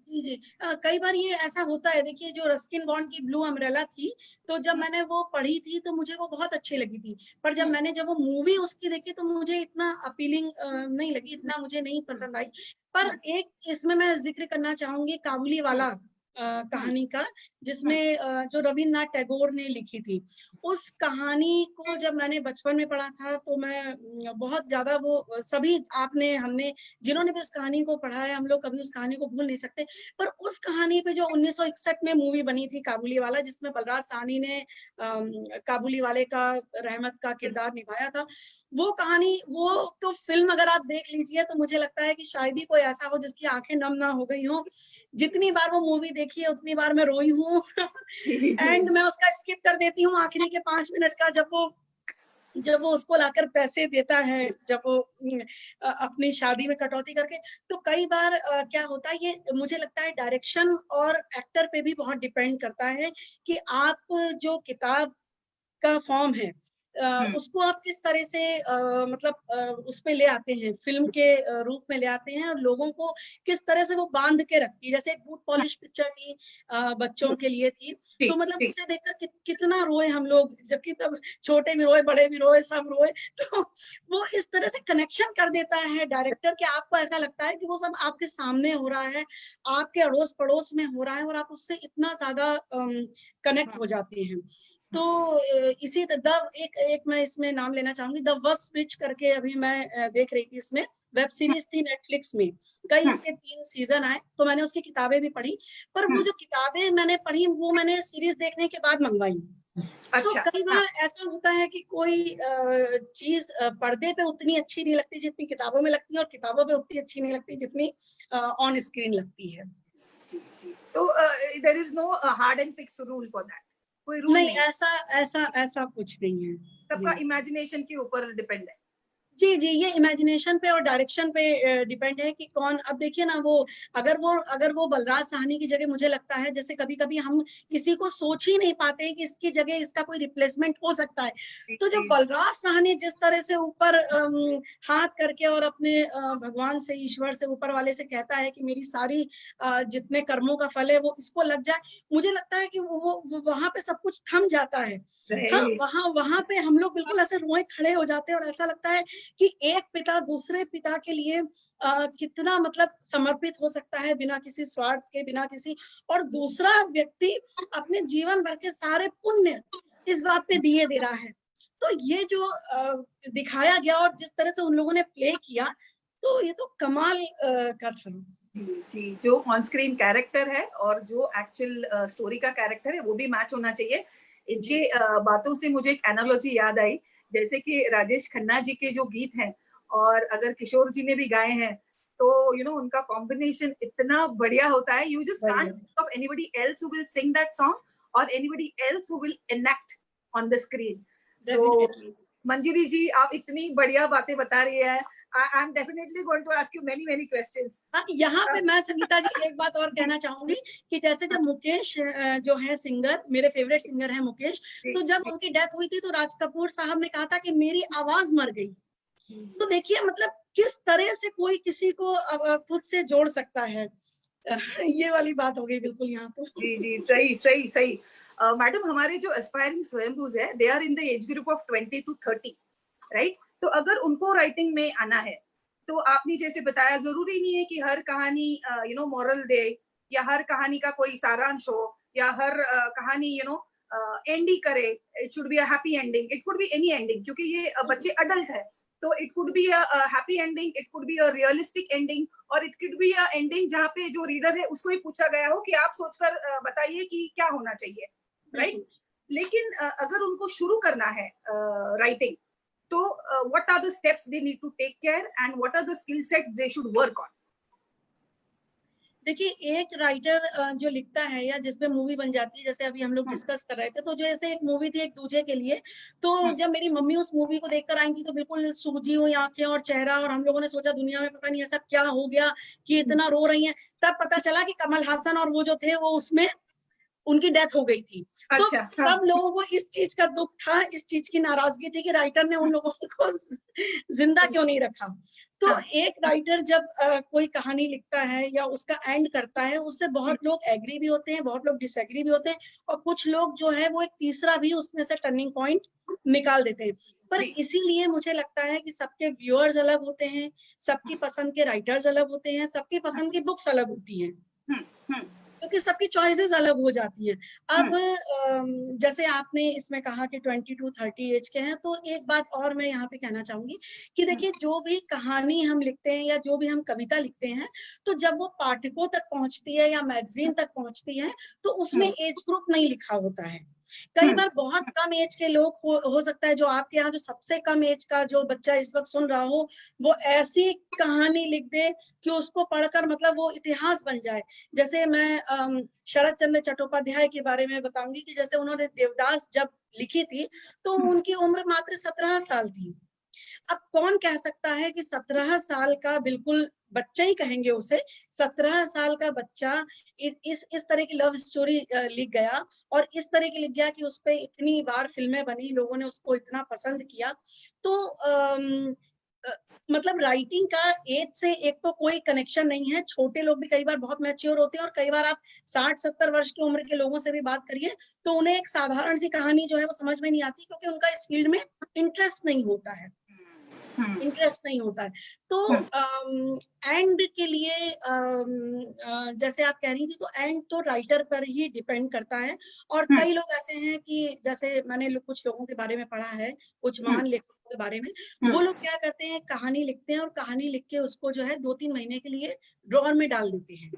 जी जी। कई बार ये ऐसा होता है। देखिए जो रस्किन बॉन्ड की ब्लू अम्ब्रेला थी, तो जब मैंने वो पढ़ी थी तो मुझे वो बहुत अच्छी लगी थी, पर जब वो मूवी उसकी देखी तो मुझे इतना अपीलिंग नहीं लगी, इतना मुझे नहीं पसंद आई। पर एक इसमें मैं जिक्र करना चाहूंगी काबुली वाला कहानी का, जिसमें जो रविन्द्रनाथ टैगोर ने लिखी थी। उस कहानी को जब मैंने बचपन में पढ़ा था तो मैं बहुत ज्यादा वो सभी हमने जिन्होंने भी उस कहानी को पढ़ा है, हम लोग कभी उस कहानी को भूल नहीं सकते। पर उस कहानी पे जो 1961 में मूवी बनी थी काबुली वाला, जिसमें बलराज साहनी ने काबुली वाले का रहमत का किरदार निभाया था, वो कहानी, वो तो फिल्म अगर आप देख लीजिए तो मुझे लगता है कि शायद ही कोई ऐसा हो जिसकी आंखें नम ना हो गई हो। जितनी बार वो मूवी देखी है उतनी बार मैं रोई हूँ एंड मैं उसका स्किप कर देती हूँ आखिरी के 5 मिनट का, जब वो उसको लाकर पैसे देता है, जब वो अपनी शादी में कटौती करके। तो कई बार क्या होता है, ये मुझे लगता है डायरेक्शन और एक्टर पे भी बहुत डिपेंड करता है कि आप जो किताब का फॉर्म है उसको आप किस तरह से मतलब उस पे ले आते हैं, फिल्म के रूप में ले आते हैं, और लोगों को किस तरह से वो बांध के रखती है। जैसे एक बूट पॉलिश पिक्चर थी, बच्चों के लिए थी, तो मतलब उसे देखकर कितना रोए हम लोग, जबकि तब छोटे भी रोए, बड़े भी रोए, सब रोए। तो वो इस तरह से कनेक्शन कर देता है डायरेक्टर कि आपको ऐसा लगता है कि वो सब आपके सामने हो रहा है, आपके अड़ोस पड़ोस में हो रहा है, और आप उससे इतना ज्यादा कनेक्ट हो जाते हैं। तो इसी एक मैं इसमें नाम लेना चाहूंगी, द वर्स्ट विच करके, अभी मैं देख रही थी, इसमें वेब सीरीज थी नेटफ्लिक्स में, कई इसके 3 सीजन आए, तो मैंने उसकी किताबें भी पढ़ी। पर वो जो किताबें मैंने पढ़ी वो मैंने सीरीज देखने के बाद मंगवाई। तो कई बार ऐसा होता है कि कोई चीज पर्दे पे उतनी अच्छी नहीं लगती जितनी किताबों में लगती है, और किताबों पे उतनी अच्छी नहीं लगती जितनी ऑन स्क्रीन लगती है। जी जी। तो there is no hard and fix rule for that, कोई रूल नहीं, नहीं? ऐसा कुछ नहीं है। सबका इमेजिनेशन के ऊपर डिपेंड है। जी जी, ये इमेजिनेशन पे और डायरेक्शन पे डिपेंड है कि कौन। अब देखिए ना, वो अगर वो बलराज साहनी की जगह, मुझे लगता है जैसे कभी कभी हम किसी को सोच ही नहीं पाते हैं कि इसकी जगह इसका कोई रिप्लेसमेंट हो सकता है। जी, तो जब जी, बलराज साहनी जिस तरह से ऊपर हाथ करके और अपने भगवान से, ईश्वर से, ऊपर वाले से कहता है कि मेरी सारी जितने कर्मों का फल है वो इसको लग जाए, मुझे लगता है कि वो वहां पे सब कुछ थम जाता है। हाँ, राइट, वहां पे हम लोग बिल्कुल ऐसे रोए खड़े हो जाते हैं और ऐसा लगता है कि एक पिता दूसरे पिता के लिए कितना मतलब समर्पित हो सकता है, बिना किसी स्वार्थ के, बिना किसी, और दूसरा व्यक्ति अपने जीवन भर के सारे पुण्य इस बात पे दिए दे रहा है। तो ये जो दिखाया गया और जिस तरह से उन लोगों ने प्ले किया, तो ये तो कमाल का था। जी, जी, जो ऑन स्क्रीन कैरेक्टर है और जो एक्चुअल स्टोरी का कैरेक्टर है वो भी मैच होना चाहिए। जी इनके बातों से मुझे एक एनालॉजी याद आई, जैसे कि राजेश खन्ना जी के जो गीत हैं और अगर किशोर जी ने भी गाए हैं, तो उनका कॉम्बिनेशन इतना बढ़िया होता है, यू जस्ट कांट बढ़िया, think of anybody else who will sing that song और anybody else who will enact on the screen. So definitely. Manjiri ji, आप इतनी बढ़िया बातें बता रही हैं। I am definitely going to ask you many many questions. यहाँ पे मैं संगीता जी एक बात और कहना चाहूंगी कि जैसे जब मुकेश जो है सिंगर, मेरे फेवरेट सिंगर है मुकेश, जी, तो जब जी, उनकी डेथ हुई थी तो राज कपूर साहब ने कहा था कि मेरी आवाज मर गई। तो देखिए मतलब किस तरह से कोई किसी को खुद से जोड़ सकता है। ये वाली बात हो गई बिल्कुल यहाँ तो। जी, जी, सही, सही, सही। मैडम, हमारे जो एस्पायरिंग स्वयंभूज है, they are in the age group of 20 to 30, right? तो अगर उनको राइटिंग में आना है, तो आपने जैसे बताया, जरूरी नहीं है कि हर कहानी मॉरल दे, या हर कहानी का कोई सारांश हो, या हर कहानी एंड ही करे। It should be a happy ending, it could be any ending, क्योंकि ये बच्चे अडल्ट है। तो it could be a happy ending, it could be a realistic ending, और it could be a ending जहाँ पे जो रीडर है उसको ही पूछा गया हो कि आप सोचकर बताइए कि क्या होना चाहिए, राइट? बिल्कुल। लेकिन अगर उनको शुरू करना है राइटिंग, तो what are the steps they need to take care and what are the skill set they should work on? देखिए, एक राइटर जो लिखता है या जिसपे मूवी बन जाती है, जैसे अभी हम लोग हम्म, डिस्कस कर रहे थे, तो जैसे एक मूवी थी एक दूजे के लिए, तो हम्म, जब मेरी मम्मी उस मूवी को देखकर आई थी तो बिल्कुल सूजी हुई आंखें और चेहरा, और हम लोगों ने सोचा दुनिया में पता नहीं ऐसा क्या हो गया कि हम्म, इतना रो रही हैं। तब पता चला कि कमल हासन और वो जो थे वो उसमें उनकी डेथ हो गई थी। तो अच्छा, हाँ, सब लोगों को इस चीज का दुख था, इस चीज की नाराजगी थी कि राइटर ने उन लोगों को जिंदा क्यों नहीं रखा। तो हाँ, एक राइटर जब कोई कहानी लिखता है या उसका एंड करता है, उससे बहुत लोग एग्री भी होते हैं, बहुत लोग डिसएग्री भी होते हैं, और कुछ लोग जो है वो एक तीसरा भी उसमें से टर्निंग पॉइंट निकाल देते हैं। पर जी, इसीलिए मुझे लगता है कि सबके व्यूअर्स अलग होते हैं, सबकी पसंद के राइटर्स अलग होते हैं, सबकी पसंद की बुक्स अलग होती हैं, हम्म, हम्म, क्योंकि सबकी चॉइसेस अलग हो जाती हैं। अब हम्म, जैसे आपने इसमें कहा कि 20 टू 30 एज के हैं, तो एक बात और मैं यहाँ पे कहना चाहूंगी कि हम्म, देखिए, जो भी कहानी हम लिखते हैं या जो भी हम कविता लिखते हैं, तो जब वो पाठकों तक पहुंचती है या मैगजीन तक पहुंचती है, तो उसमें हम्म, एज ग्रुप नहीं लिखा होता है। कई हम्म, बार बहुत कम एज के लोग हो सकता है, जो आपके यहाँ जो सबसे कम एज का जो बच्चा इस वक्त सुन रहा हो, वो ऐसी कहानी लिख दे कि उसको पढ़कर मतलब वो इतिहास बन जाए। जैसे मैं शरत चंद्र चट्टोपाध्याय के बारे में बताऊंगी कि जैसे उन्होंने देवदास जब लिखी थी, तो हम्म, उनकी उम्र मात्र 17 साल थी। अब कौन कह सकता है कि 17 साल का, बिल्कुल बच्चा ही कहेंगे उसे, 17 साल का बच्चा इस तरह की लव स्टोरी लिख गया, और इस तरह की लिख गया कि उस पे इतनी बार फिल्में बनी, लोगों ने उसको इतना पसंद किया। तो अ, मतलब राइटिंग का एज से एक तो कोई कनेक्शन नहीं है। छोटे लोग भी कई बार बहुत मैच्योर होते हैं, और कई बार आप 60-70 वर्ष की उम्र के लोगों से भी बात करिए तो उन्हें एक साधारण सी कहानी जो है वो समझ में नहीं आती, क्योंकि उनका इस फील्ड में इंटरेस्ट नहीं होता है, हम्म, इंटरेस्ट नहीं होता है। तो हम्म, एंड के लिए जैसे आप कह रही थी, तो एंड तो राइटर पर ही डिपेंड करता है। और हम्म, कई लोग ऐसे हैं कि जैसे मैंने कुछ लोगों के बारे में पढ़ा है, कुछ हम्म, महान लेखकों के बारे में, वो हम्म, लोग क्या करते हैं, कहानी लिखते हैं और कहानी लिख के उसको जो है 2-3 महीने के लिए ड्रॉअर में डाल देते हैं।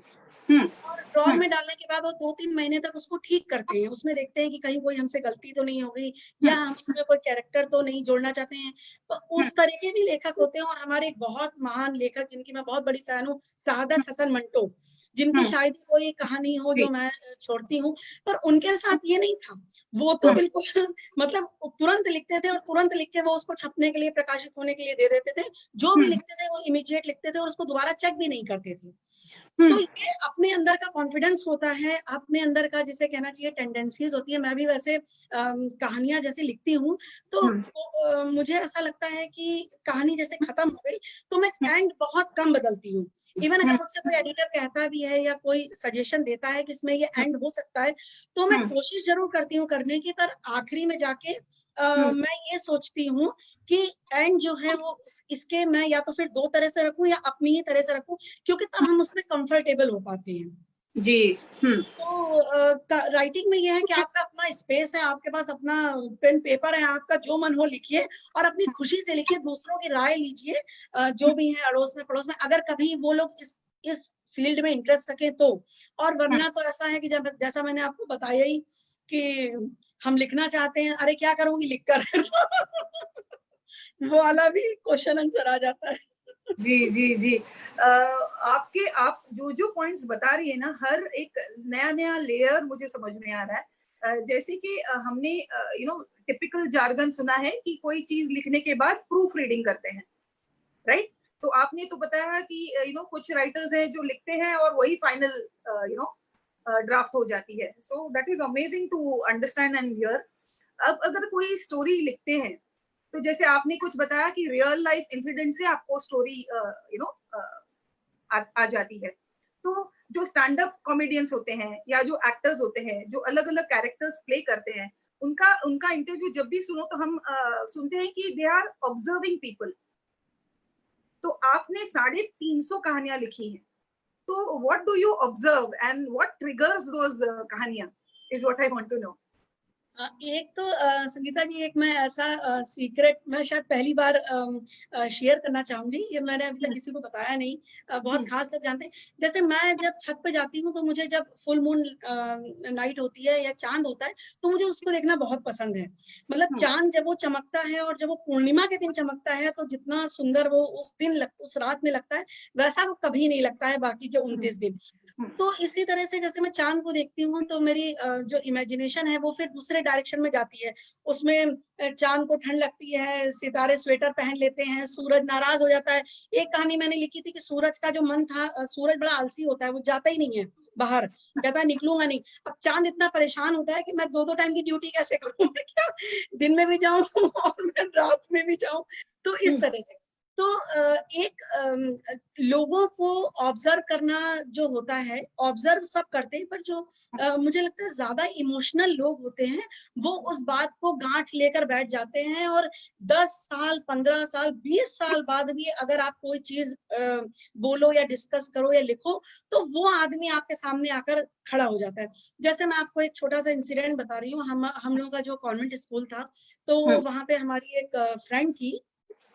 और ड्रॉर में डालने के बाद वो 2-3 महीने तक उसको ठीक करते हैं, उसमें देखते हैं कि कहीं कोई हमसे गलती तो नहीं हो गई या हम उसमें कोई कैरेक्टर तो नहीं जोड़ना चाहते हैं। तो उस तरह के भी लेखक होते हैं। और हमारे एक बहुत महान लेखक जिनकी मैं बहुत बड़ी फैन हूँ, सआदत हसन मंटो, जिनकी शायद ही कोई कहानी हो जो मैं छोड़ती हूँ, पर उनके साथ ये नहीं था। वो तो बिल्कुल मतलब तुरंत लिखते थे और तुरंत लिख के वो उसको छपने के लिए, प्रकाशित होने के लिए दे देते थे। जो भी लिखते थे वो इमीडिएट लिखते थे और उसको दोबारा चेक भी नहीं करते थे। तो ये अपने अंदर का कॉन्फिडेंस होता है, अपने अंदर का जिसे कहना चाहिए टेंडेंसीज होती है। मैं भी वैसे कहानियां जैसे लिखती हूँ तो मुझे ऐसा लगता है कि कहानी जैसे खत्म हो गई तो मैं एंड बहुत कम बदलती हूँ। इवन अगर मुझसे कोई एडिटर कहता भी है या कोई सजेशन देता है कि इसमें ये एंड हो सकता है, तो मैं कोशिश जरूर करती हूँ करने की, पर आखिरी में जाके मैं ये सोचती हूँ कि एंड जो है वो इसके मैं या तो फिर 2 तरह से रखूं या अपनी ही तरह से रखूं, क्योंकि तब हम उसमें कंफर्टेबल हो पाते हैं जी। तो राइटिंग में ये है कि आपका अपना स्पेस है, आपके पास अपना पेन पेपर है, आपका जो मन हो लिखिए और अपनी खुशी से लिखिए, दूसरों की राय लीजिए, जो भी है अड़ोस में पड़ोस में, अगर कभी वो लोग इस फील्ड में इंटरेस्ट रखें तो। और वरना तो ऐसा है कि जब जैसा मैंने आपको बताया ही कि हम लिखना चाहते हैं, अरे क्या करूंगी लिखकर वो वाला भी क्वेश्चन आंसर आ जाता है। जी जी जी। आप जो जो पॉइंट्स बता रही है ना, हर एक नया नया लेयर मुझे समझ में आ रहा है। जैसे कि हमने टिपिकल जार्गन सुना है कि कोई चीज लिखने के बाद प्रूफ रीडिंग करते हैं, राइट? तो आपने तो बताया कि कुछ राइटर्स हैं जो लिखते हैं और वही फाइनल ड्राफ्ट हो जाती है। So that is amazing to understand and hear. अब अगर कोई स्टोरी लिखते हैं तो जैसे आपने कुछ बताया कि रियल लाइफ इंसिडेंट से आपको स्टोरी आ जाती है। तो जो स्टैंड अप कॉमेडियंस होते हैं या जो एक्टर्स होते हैं जो अलग अलग कैरेक्टर्स प्ले करते हैं, उनका इंटरव्यू जब भी सुनो तो हम सुनते हैं कि दे आर ऑब्जर्विंग पीपल। तो आपने 350 कहानियां लिखी हैं, तो what do you observe and what triggers those कहानियां is what I want to know. एक तो संगीता जी, एक मैं ऐसा सीक्रेट मैं शायद पहली बार शेयर करना चाहूंगी, ये मैंने अभी तक किसी को बताया नहीं, बहुत खास लोग जानते हैं। जैसे मैं जब छत पे जाती हूँ तो मुझे जब फुल मून नाइट होती है या चांद होता है तो मुझे उसको देखना बहुत पसंद है। मतलब चांद जब वो चमकता है और जब वो पूर्णिमा के दिन चमकता है तो जितना सुंदर वो उस रात में लगता है, वैसा वो कभी नहीं लगता है बाकी के 29 दिन। तो इसी तरह से जैसे मैं चांद को देखती हूँ तो मेरी जो इमेजिनेशन है वो फिर दूसरे डायरेक्शन में जाती है। उसमें चांद को ठंड लगती है, सितारे स्वेटर पहन लेते हैं, सूरज नाराज हो जाता है। एक कहानी मैंने लिखी थी कि सूरज का जो मन था, सूरज बड़ा आलसी होता है, वो जाता ही नहीं है बाहर, कहता है निकलूंगा नहीं। अब चांद इतना परेशान होता है कि मैं 2-2 टाइम की ड्यूटी कैसे करूँ, मैं क्या दिन में भी जाऊं और मैं रात में भी जाऊं। तो इस तरह से तो एक लोगों को ऑब्जर्व करना जो होता है, ऑब्जर्व सब करते हैं, पर जो मुझे लगता है ज्यादा इमोशनल लोग होते हैं वो उस बात को गांठ लेकर बैठ जाते हैं। और 10 साल 15 साल 20 साल बाद भी अगर आप कोई चीज बोलो या डिस्कस करो या लिखो तो वो आदमी आपके सामने आकर खड़ा हो जाता है। जैसे मैं आपको एक छोटा सा इंसिडेंट बता रही हूँ। हम लोगों का जो कॉन्वेंट स्कूल था तो वहां पे हमारी एक फ्रेंड थी,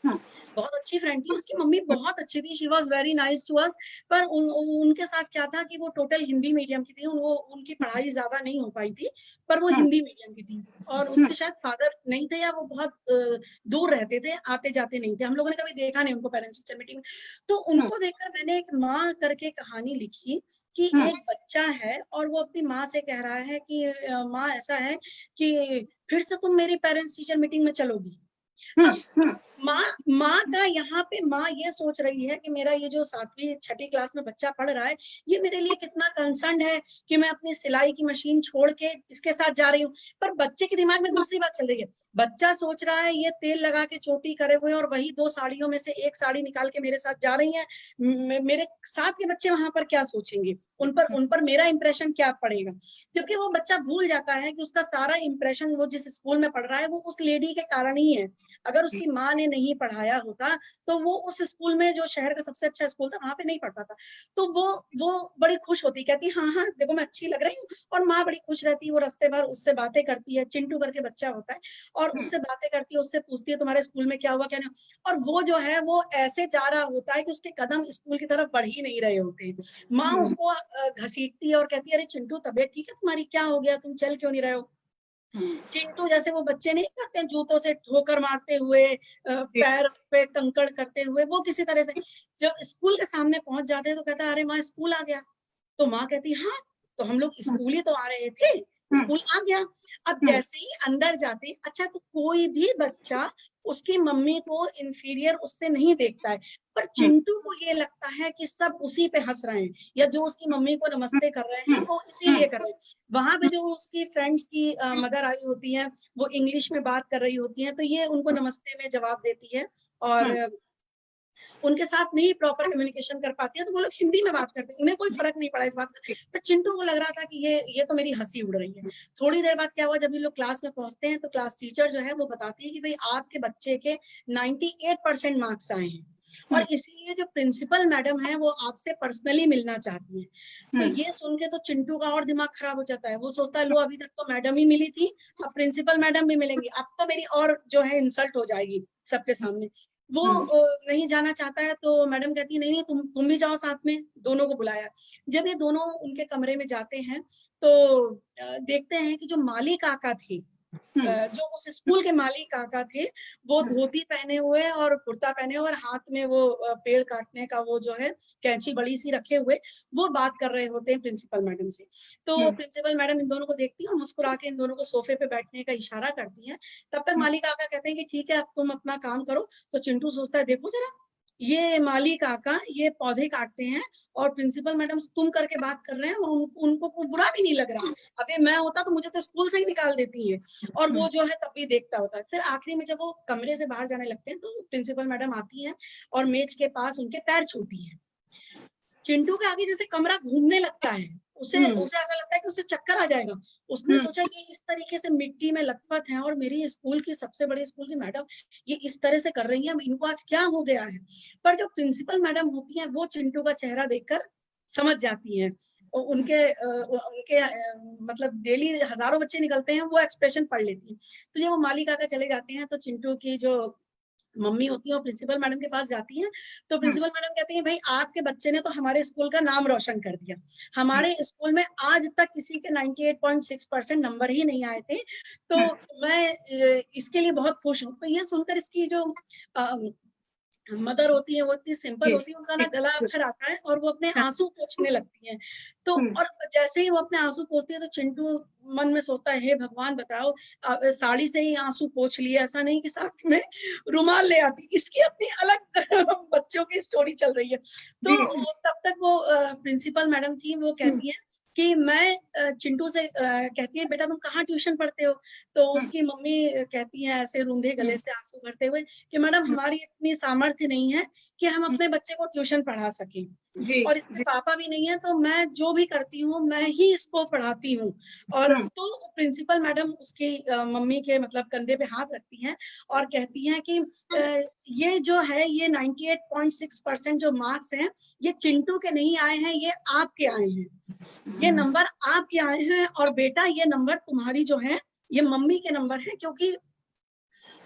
बहुत अच्छी फ्रेंड थी। उसकी मम्मी बहुत अच्छी थी, she was very nice to us. पर उनके साथ क्या था कि वो टोटल हिंदी मीडियम की थी, वो उनकी पढ़ाई ज्यादा नहीं हो पाई थी, पर वो हिंदी मीडियम की थी। और उसके शायद फादर नहीं थे या वो बहुत दूर रहते थे, आते जाते नहीं थे, हम लोगों ने कभी देखा नहीं उनको पेरेंट्स टीचर मीटिंग में। तो उनको देखकर मैंने एक माँ करके कहानी लिखी कि एक बच्चा है और वो अपनी माँ से कह रहा है कि माँ ऐसा है कि फिर से तुम मेरी पेरेंट्स टीचर मीटिंग में चलोगी। अब माँ का यहाँ पे माँ ये सोच रही है कि मेरा ये जो 7वीं 6ठी क्लास में बच्चा पढ़ रहा है, ये मेरे लिए कितना कंसर्न है कि मैं अपनी सिलाई की मशीन छोड़ के इसके साथ जा रही हूँ। पर बच्चे के दिमाग में दूसरी बात चल रही है। बच्चा सोच रहा है ये तेल लगा के चोटी करे हुए और वही 2 साड़ियों में से एक साड़ी निकाल के मेरे साथ जा रही है, मेरे साथ के बच्चे वहां पर क्या सोचेंगे, उन पर मेरा इंप्रेशन क्या पड़ेगा। जबकि वो बच्चा भूल जाता है कि उसका सारा इंप्रेशन वो जिस स्कूल में पढ़ रहा है वो उस लेडी के कारण ही है। अगर उसकी माँ ने नहीं पढ़ाया होता तो वो उस स्कूल में, जो शहर का सबसे अच्छा स्कूल था, वहां पे नहीं पढ़ पाता। तो वो बड़ी खुश होती, कहती हाँ हाँ देखो मैं अच्छी लग रही हूँ, और माँ बड़ी खुश रहती है। वो रास्ते भर उससे बातें करती है, चिंटू करके बच्चा होता है, और उससे बातें करती है, उससे पूछती है तुम्हारे स्कूल में क्या हुआ क्या नहीं। और वो जो है वो ऐसे जा रहा होता है कि उसके कदम स्कूल की तरफ बढ़ ही नहीं रहे होते। माँ उसको घसीटती है और कहती है अरे चिंटू तबीयत ठीक है तुम्हारी, क्या हो गया, तुम चल क्यों नहीं रहे हो। चिंटू जैसे वो बच्चे नहीं करते हैं, जूतों से ठोकर मारते हुए, पैर पे कंकड़ करते हुए, वो किसी तरह से जब स्कूल के सामने पहुंच जाते हैं तो कहता है अरे माँ स्कूल आ गया। तो माँ कहती हाँ तो हम लोग स्कूल ही तो आ रहे थे, स्कूल आ गया। अब जैसे ही अंदर जाते, अच्छा तो कोई भी बच्चा उसकी मम्मी को इंफीरियर उससे नहीं देखता है, पर चिंटू को ये लगता है कि सब उसी पे हंस रहे हैं, या जो उसकी मम्मी को नमस्ते कर रहे हैं वो इसीलिए कर रहे हैं। वहां पे जो उसकी फ्रेंड्स की मदर आई होती है, वो इंग्लिश में बात कर रही होती है, तो ये उनको नमस्ते में जवाब देती है, और उनके साथ नहीं प्रॉपर कम्युनिकेशन कर पाती है, तो वो लोग हिंदी में बात करते हैं, उन्हें कोई फर्क नहीं पड़ा इस बात का। पर चिंटू को लग रहा था कि ये तो मेरी हंसी उड़ रही है। थोड़ी देर बाद क्या हुआ, जब ये लोग क्लास में पहुंचते हैं तो क्लास टीचर जो है वो बताती है कि भाई आपके बच्चे के 98% मार्क्स आए हैं, और इसीलिए जो प्रिंसिपल मैडम है वो आपसे पर्सनली मिलना चाहती है। तो ये सुन के तो चिंटू का और दिमाग खराब हो जाता है, वो सोचता है लो अभी तक तो मैडम ही मिली थी, अब प्रिंसिपल मैडम भी मिलेंगी, अब तो मेरी और जो है इंसल्ट हो जाएगी सबके सामने। वो नहीं जाना चाहता है, तो मैडम कहती है नहीं नहीं तुम भी जाओ साथ में, दोनों को बुलाया। जब ये दोनों उनके कमरे में जाते हैं तो देखते हैं कि जो माली काका थे, जो उस स्कूल के माली काका थे, वो धोती पहने हुए और कुर्ता पहने हुए और हाथ में वो पेड़ काटने का वो जो है कैंची बड़ी सी रखे हुए, वो बात कर रहे होते हैं प्रिंसिपल मैडम से। तो प्रिंसिपल मैडम इन दोनों को देखती है और मुस्कुरा के इन दोनों को सोफे पे बैठने का इशारा करती है। तब तक माली काका कहते हैं कि ठीक है अब तुम अपना काम करो। तो चिंटू सोचता है देखो जरा, ये माली काका ये पौधे काटते हैं और प्रिंसिपल मैडम तुम करके बात कर रहे हैं, और उनको को बुरा भी नहीं लग रहा। अभी मैं होता तो मुझे तो स्कूल से ही निकाल देती है, और वो जो है तब भी देखता होता है। फिर आखिरी में जब वो कमरे से बाहर जाने लगते हैं तो प्रिंसिपल मैडम आती हैं और मेज के पास उनके पैर छूती हैं। चिंटू के आगे जैसे कमरा घूमने लगता है, उसे ऐसा लगता है कि उसे चक्कर आ जाएगा। उसने सोचा ये इस तरीके से मिट्टी में लथपथ है और मेरी स्कूल की सबसे बड़ी स्कूल की मैडम ये इस तरह से कर रही है, इनको आज क्या हो गया है। पर जो प्रिंसिपल मैडम होती है वो चिंटू का चेहरा देखकर समझ जाती हैं। उनके मतलब डेली हजारों बच्चे निकलते हैं, वो एक्सप्रेशन पढ़ लेती है। तो जब वो मालिका का चले जाते हैं तो चिंटू की जो मम्मी होती है और प्रिंसिपल मैडम के पास जाती है। तो प्रिंसिपल मैडम कहती है भाई आपके बच्चे ने तो हमारे स्कूल का नाम रोशन कर दिया, हमारे स्कूल में आज तक किसी के 98.6% नंबर ही नहीं आए थे, तो मैं इसके लिए बहुत खुश हूँ। तो ये सुनकर इसकी जो मदर होती है वो इतनी सिंपल होती है, उनका ना गला भर आता है और वो अपने आंसू पोंछने लगती हैं। तो और जैसे ही वो अपने आंसू पोंछती है तो चिंटू मन में सोचता है हे भगवान बताओ साड़ी से ही आंसू पोंछ लिए, ऐसा नहीं कि साथ में रुमाल ले आती। इसकी अपनी अलग बच्चों की स्टोरी चल रही है। तो तब तक वो प्रिंसिपल मैडम थी, वो कहती है कि मैं चिंटू से कहती है बेटा तुम कहाँ ट्यूशन पढ़ते हो। तो उसकी मम्मी कहती है ऐसे रूंधे गले से आंसू भरते हुए कि मैडम हमारी इतनी सामर्थ्य नहीं है कि हम अपने बच्चे को ट्यूशन पढ़ा सकें, और इसके पापा भी नहीं है, तो मैं जो भी करती हूँ मैं ही इसको पढ़ाती हूँ। और तो प्रिंसिपल मैडम उसकी मम्मी के मतलब कंधे पे हाथ रखती हैं और कहती हैं कि ये जो है ये 98.6% जो मार्क्स हैं ये चिंटू के नहीं आए हैं, ये आपके आए हैं, ये नंबर आपके आए हैं, और बेटा ये नंबर तुम्हारी जो है ये मम्मी के नंबर है, क्योंकि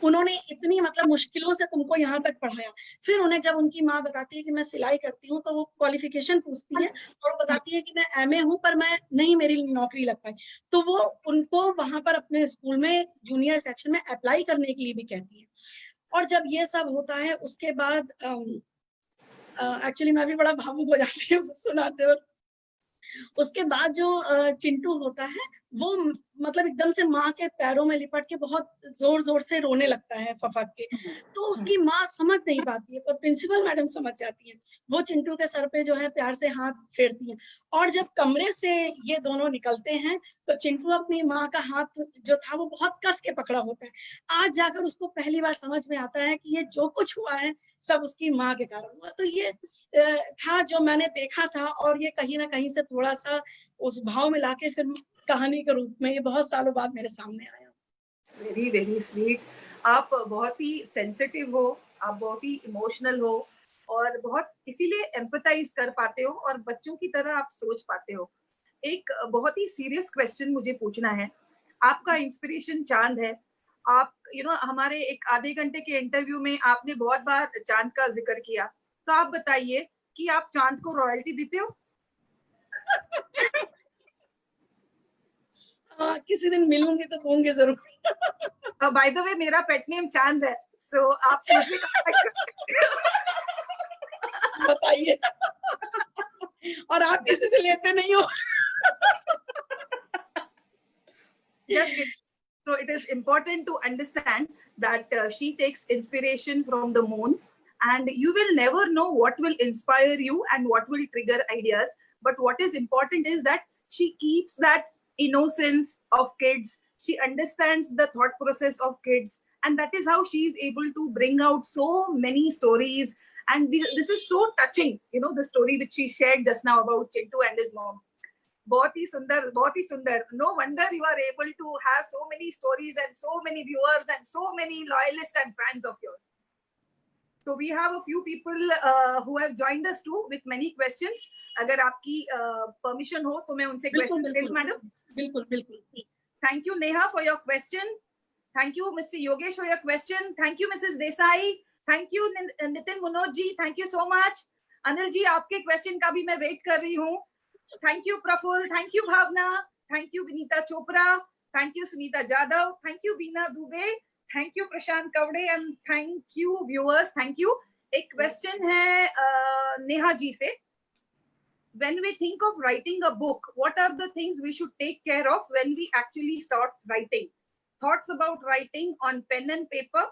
उन्होंने इतनी मतलब मुश्किलों से तुमको यहाँ तक पढ़ाया। फिर उन्हें जब उनकी माँ बताती है कि मैं सिलाई करती हूँ तो वो क्वालिफिकेशन पूछती है और बताती है कि मैं एमए हूँ पर मैं नहीं मेरी नौकरी लग पाई। तो वो उनको वहां पर अपने स्कूल में जूनियर सेक्शन में अप्लाई करने के लिए भी कहती है। और जब ये सब होता है उसके बाद एक्चुअली मैं भी बड़ा भावुक हो जाती हूँ सुनाते वक्त। उसके बाद जो चिंटू होता है वो मतलब एकदम से माँ के पैरों में लिपट के बहुत जोर जोर से रोने लगता है फफक के। तो उसकी माँ समझ नहीं पाती है, पर प्रिंसिपल मैडम समझ जाती है। वो चिंटू के सर पे जो है प्यार से हाथ फेरती है, और जब कमरे से ये दोनों निकलते हैं तो चिंटू अपनी माँ का हाथ जो था वो बहुत कस के पकड़ा होता है। आज जाकर उसको पहली बार समझ में आता है कि ये जो कुछ हुआ है सब उसकी माँ के कारण हुआ। तो ये था जो मैंने देखा था, और ये कहीं ना कहीं से थोड़ा सा उस भाव में लाके फिर कहानी के रूप में ये बहुत सालों बाद मेरे सामने आया। Very very sweet. आप बहुत ही सेंसिटिव हो, आप बहुत ही इमोशनल हो और बहुत इसीलिए एम्पैथाइज कर पाते हो और बच्चों की तरह आप सोच पाते हो। एक बहुत ही सीरियस क्वेश्चन मुझे पूछना है। आपका इंस्पिरेशन चाँद है। आप हमारे एक आधे घंटे के इंटरव्यू में आपने बहुत बार चाँद का ज़िक्र किया। तो आप बताइए कि आप चाँद को रॉयल्टी देते हो? किसी दिन मिलूंगी तो दूंगी जरूर। बाय द वे मेरा पेट नेम चाँद है। सो आप मुझसे कॉन्टैक्ट कर सकते हो। बताइए। और आप किसी से लेते नहीं हो। Just kidding. So it is important to understand that she takes inspiration from the moon, and you will never know what will inspire you and what will trigger ideas. But what is important is that she keeps that innocence of kids. She understands the thought process of kids, and that is how she is able to bring out so many stories. And this is so touching, the story which she shared just now about Chintu and his mom. बहुत ही सुंदर, बहुत ही सुंदर. No wonder you are able to have so many stories and so many viewers and so many loyalists and fans of yours. So we have a few people who have joined us too with many questions. अगर आपकी permission हो तो मैं उनसे questions ले लूं, madam? बिल्कुल बिल्कुल. Thank you Neha for your question. Thank you Mr. Yogesh for your question. Thank you Mrs. Desai. Thank you Nitin Manoj ji. Thank you so much. Anil ji आपके क्वेश्चन का भी मैं वेट कर रही हूँ. Thank you Praful. Thank you Bhavna. Thank you Vinita Chopra. Thank you Sunita Jadhav. Thank you Veena Dubey. Thank you Prashant Kavde and thank you viewers. Thank you. एक question है नेहा जी से. When we think of writing a book, what are the things we should take care of when we actually start writing? Thoughts about writing on pen and paper?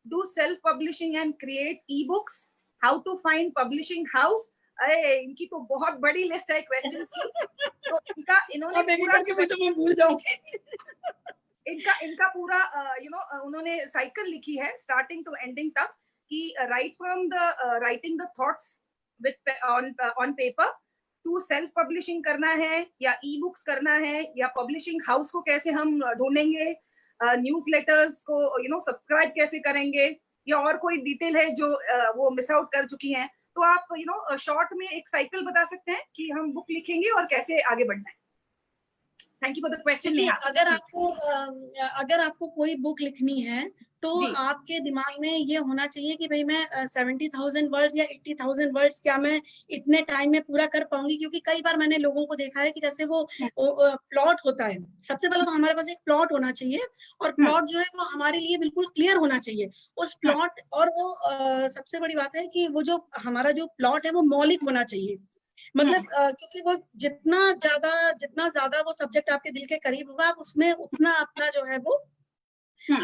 Do self-publishing and create e-books? How to find publishing house? अरे इनकी तो बहुत बड़ी list है questions की. तो इन्होंने इनका पूरा उन्होंने साइकिल लिखी है स्टार्टिंग टू एंडिंग तक कि right from the writing the thoughts with on paper two self publishing करना है या ई बुक्स करना है या पब्लिशिंग हाउस को कैसे हम ढूंढेंगे, न्यूज़लेटर्स को सब्सक्राइब कैसे करेंगे या और कोई डिटेल है जो वो मिस आउट कर चुकी हैं. तो आप शॉर्ट में एक साइकिल बता सकते हैं कि हम बुक लिखेंगे और कैसे आगे बढ़ना है. Thank you for the question. अगर आपको कोई बुक लिखनी है तो आपके दिमाग में ये होना चाहिए कि भाई मैं 70,000 वर्ड्स या 80,000 वर्ड्स क्या मैं इतने टाइम में पूरा कर पाऊंगी. क्योंकि कई बार मैंने लोगों को देखा है कि जैसे वो प्लॉट होता है, सबसे पहले तो हमारे पास एक प्लॉट होना चाहिए और प्लॉट जो है वो हमारे लिए बिल्कुल क्लियर होना चाहिए उस प्लॉट. और वो सबसे बड़ी बात है कि वो जो हमारा जो प्लॉट है वो मौलिक होना चाहिए. मतलब क्योंकि वो जितना ज्यादा वो सब्जेक्ट आपके दिल के करीब होगा आप उसमें उतना अपना जो है वो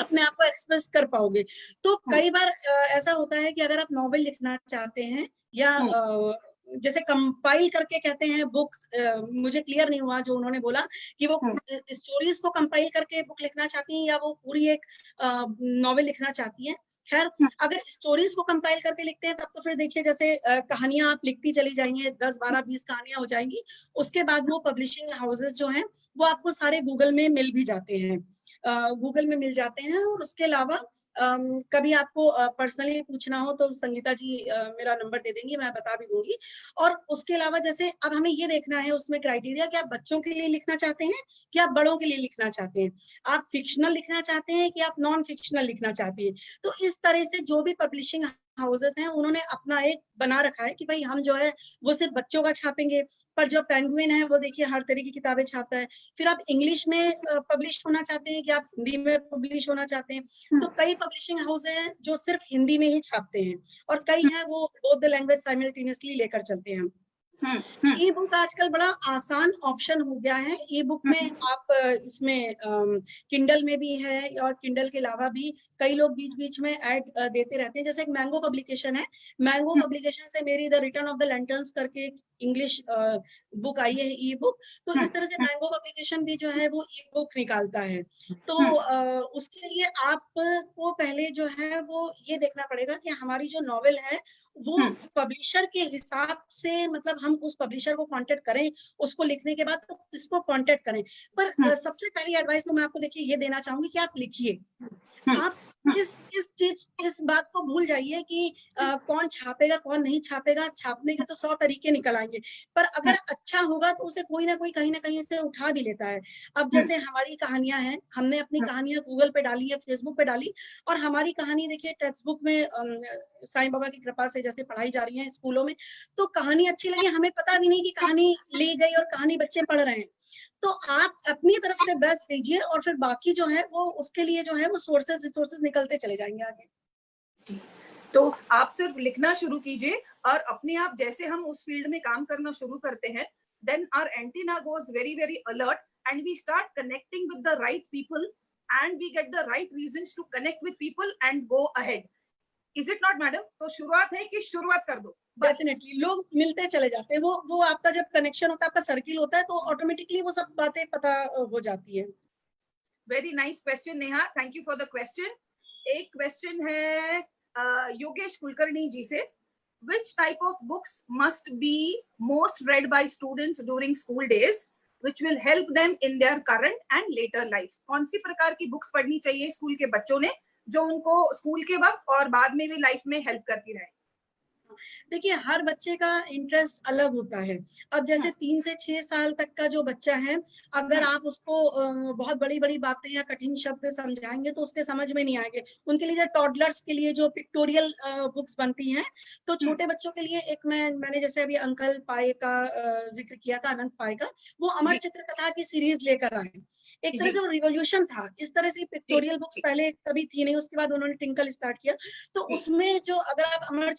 अपने आप को एक्सप्रेस कर पाओगे. तो कई बार ऐसा होता है कि अगर आप नॉवेल लिखना चाहते हैं या जैसे कंपाइल करके कहते हैं बुक्स, मुझे क्लियर नहीं हुआ जो उन्होंने बोला कि वो स्टोरीज को कंपाइल करके बुक लिखना चाहती हैं या वो पूरी एक नॉवेल लिखना चाहती हैं. खैर अगर स्टोरीज को कंपाइल करके लिखते हैं तब तो फिर देखिए जैसे कहानियां आप लिखती चली जाएंगी, 10, 12, 20 कहानियां हो जाएंगी. उसके बाद वो पब्लिशिंग हाउसेस जो हैं वो आपको सारे गूगल में मिल भी जाते हैं, गूगल में मिल जाते हैं. और उसके अलावा कभी आपको पर्सनली पूछना हो तो संगीता जी मेरा नंबर दे देंगी, मैं बता भी दूंगी. और उसके अलावा जैसे अब हमें ये देखना है उसमें क्राइटेरिया कि आप बच्चों के लिए लिखना चाहते हैं कि आप बड़ों के लिए लिखना चाहते हैं, आप फिक्शनल लिखना चाहते हैं कि आप नॉन फिक्शनल लिखना चाहते हैं. तो इस तरह से जो भी पब्लिशिंग हाउसेस हैं उन्होंने अपना एक बना रखा है कि भाई हम जो है वो सिर्फ बच्चों का छापेंगे. पर जो पेंगुइन है वो देखिए हर तरह की किताबें छापता है. फिर आप इंग्लिश में पब्लिश होना चाहते हैं कि आप हिंदी में पब्लिश होना चाहते हैं. तो कई पब्लिशिंग हाउस हैं जो सिर्फ हिंदी में ही छापते हैं और कई हैं वो बोथ द लैंग्वेज साइमल्टेनियसली लेकर चलते हैं. ई बुक आजकल बड़ा आसान ऑप्शन हो गया है. ई बुक में आप इसमें किंडल में भी है और किंडल के अलावा भी कई लोग बीच बीच में ऐड देते रहते हैं. जैसे एक मैंगो पब्लिकेशन है, मैंगो पब्लिकेशन से मेरी the return of the lanterns करके इंग्लिश बुक आई है ई बुक. तो इस तरह से मैंगो पब्लिकेशन भी जो है वो ई बुक निकालता है. तो उसके लिए आपको पहले जो है वो ये देखना पड़ेगा कि हमारी जो नॉवेल है वो पब्लिशर के हिसाब से, मतलब हम उस पब्लिशर को कांटेक्ट करें उसको लिखने के बाद तो किसको कांटेक्ट करें. पर सबसे पहली एडवाइस तो मैं आपको देखिए ये देना चाहूंगी कि आप लिखिए. आप इस बात को भूल जाइए कि कौन छापेगा कौन नहीं छापेगा। छापने के तो 100 तरीके निकल आएंगे, पर अगर अच्छा होगा तो उसे कोई ना कोई कहीं ना कहीं से उठा भी लेता है। अब जैसे हमारी कहानियां हैं, हमने अपनी कहानियां गूगल पे डाली या फेसबुक पे डाली, और हमारी कहानी देखिए टेक्स्ट बुक में साईं बाबा की कृपा से जैसे पढ़ाई जा रही है स्कूलों में, तो कहानी अच्छी लगी, हमें पता भी नहीं कि कहानी ली गई और कहानी बच्चे पढ़ रहे हैं। तो आप अपनी तरफ से बेस्ट दीजिए और फिर बाकी जो है वो उसके लिए जो है वो सोर्सेज रिसोर्सेज निकलते चले जाएंगे आगे। जी, तो आप सिर्फ लिखना शुरू कीजिए और अपने आप जैसे हम उस फील्ड में काम करना शुरू करते हैं, then our antenna goes very very alert and we start connecting with the right people and we get the right reasons to connect with people and go ahead. Is it not, madam? तो शुरुआत है कि शुरुआत कर दो बस। Definitely लोग मिलते चले जाते हैं, वो आपका जब कनेक्शन होता है, आपका सर्किल होता है, तो ऑटोमेटिकली वो सब बातें पता हो जाती है। Very nice question Neha, thank you for the question. एक क्वेश्चन है योगेश कुलकर्णी जी से, which type of books must be most read by students during school days which will help them in their current and later life? कौन सी प्रकार की books पढ़नी चाहिए school के बच्चों ने जो उनको स्कूल के वक्त और बाद में भी लाइफ में हेल्प करती रहे? देखिए हर बच्चे का इंटरेस्ट अलग होता है। अब जैसे 3 से 6 साल तक का जो बच्चा है, अगर आप उसको बहुत बड़ी-बड़ी बातें या कठिन शब्द समझाएंगे तो उसके समझ में नहीं आएंगे। उनके लिए जो टॉडलर्स के लिए जो पिक्टोरियल बुक्स बनती हैं, तो छोटे बच्चों के लिए एक मैंने जैसे अभी अंकल पाए का जिक्र किया था, अनंत पाए का, वो अमर चित्र कथा की सीरीज लेकर आए। एक तरह से वो रिवॉल्यूशन था। इस तरह से पिक्टोरियल बुक्स पहले कभी थी नहीं, उसके बाद उन्होंने टिंकल स्टार्ट किया। तो उसमें जो अगर आप अमर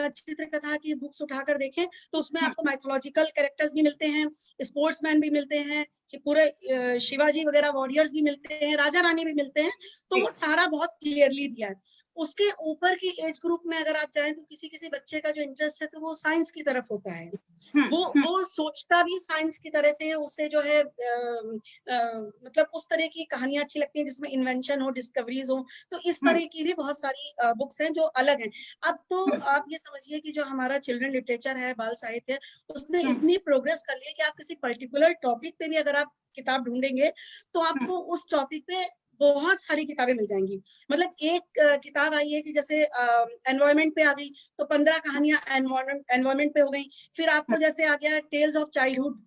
चित्र कथा की बुक्स उठाकर देखें तो उसमें आपको माइथोलॉजिकल कैरेक्टर्स भी मिलते हैं, स्पोर्ट्समैन भी मिलते हैं, कि पूरे शिवाजी वगैरह वॉरियर्स भी मिलते हैं, राजा रानी भी मिलते हैं। तो वो सारा बहुत क्लियरली दिया है। उसके ऊपर की एज ग्रुप में अगर आप चाहें तो किसी किसी बच्चे का जो इंटरेस्ट है तो वो साइंस की तरफ होता है, वो सोचता भी साइंस की तरह से, उसे जो है मतलब उस तरह की कहानियां अच्छी लगती हैं जिसमें इन्वेंशन हो, डिस्कवरीज हो। तो इस तरह की भी बहुत सारी बुक्स हैं जो अलग हैं। अब तो आप ये समझिए कि जो हमारा चिल्ड्रन लिटरेचर है, बाल साहित्य है, उसने इतनी प्रोग्रेस कर ली है कि आप किसी पर्टिकुलर टॉपिक पे भी अगर आप किताब ढूंढेंगे तो आपको उस टॉपिक पे बहुत सारी किताबें मिल जाएंगी। मतलब एक किताब आई है कि जैसे एनवायरमेंट पे आ गई तो 15 कहानियां एनवायरमेंट पे हो गई। फिर आपको जैसे आ गया टेल्स ऑफ चाइल्डहुड,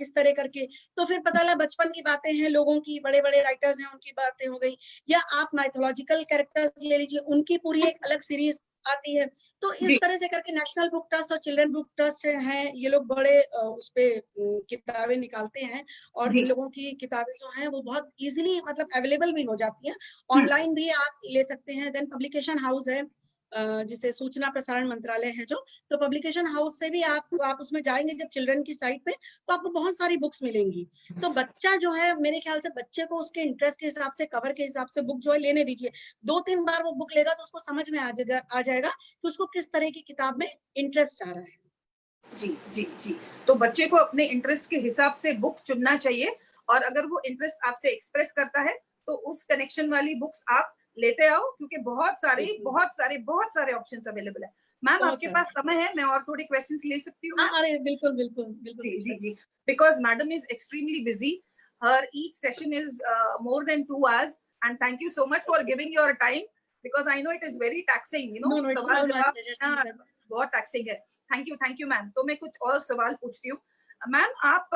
इस तरह करके। तो फिर पता लगा बचपन की बातें हैं लोगों की, बड़े बड़े राइटर्स हैं उनकी बातें हो गई। या आप माइथोलॉजिकल कैरेक्टर्स ले लीजिए, उनकी पूरी एक अलग सीरीज आती है। तो इस तरह से करके नेशनल बुक ट्रस्ट और चिल्ड्रन बुक ट्रस्ट हैं, ये लोग बड़े उस पे किताबें निकालते हैं, और इन लोगों की किताबें जो हैं वो बहुत इजीली मतलब अवेलेबल भी हो जाती हैं, ऑनलाइन भी आप ले सकते हैं। देन पब्लिकेशन हाउस है जिसे सूचना प्रसारण मंत्रालय है जो, तो पब्लिकेशन हाउस से भी आप उसमें जाएंगे जब चिल्ड्रन की साइट पे, तो आपको बहुत सारी बुक्स मिलेंगी। तो बच्चा जो है, मेरे ख्याल से बच्चे को उसके इंटरेस्ट के हिसाब से, कवर के हिसाब से बुक जो है लेने दीजिए। 2-3 बार वो बुक लेगा तो उसको समझ में आ जाएगा कि उसको किस तरह की किताब में इंटरेस्ट आ रहा है। जी जी जी, तो बच्चे को अपने इंटरेस्ट के हिसाब से बुक चुनना चाहिए, और अगर वो इंटरेस्ट आपसे एक्सप्रेस करता है तो उस कनेक्शन वाली बुक्स आप लेते आओ, क्योंकि बहुत सारे ऑप्शंस अवेलेबल है। मैम आपके पास समय है, मैं और थोड़ी क्वेश्चंस ले सकती हूँ? अरे बिल्कुल बिल्कुल बिल्कुल जी जी जी, because madam is extremely busy, हर each session is more than 2 hours, and thank you so much for giving your time, because I know it is very taxing, you know, सवाल जवाब बहुत टैक्सिंग है। Thank you ma'am. तो मैं कुछ और सवाल पूछती हूँ। मैम आप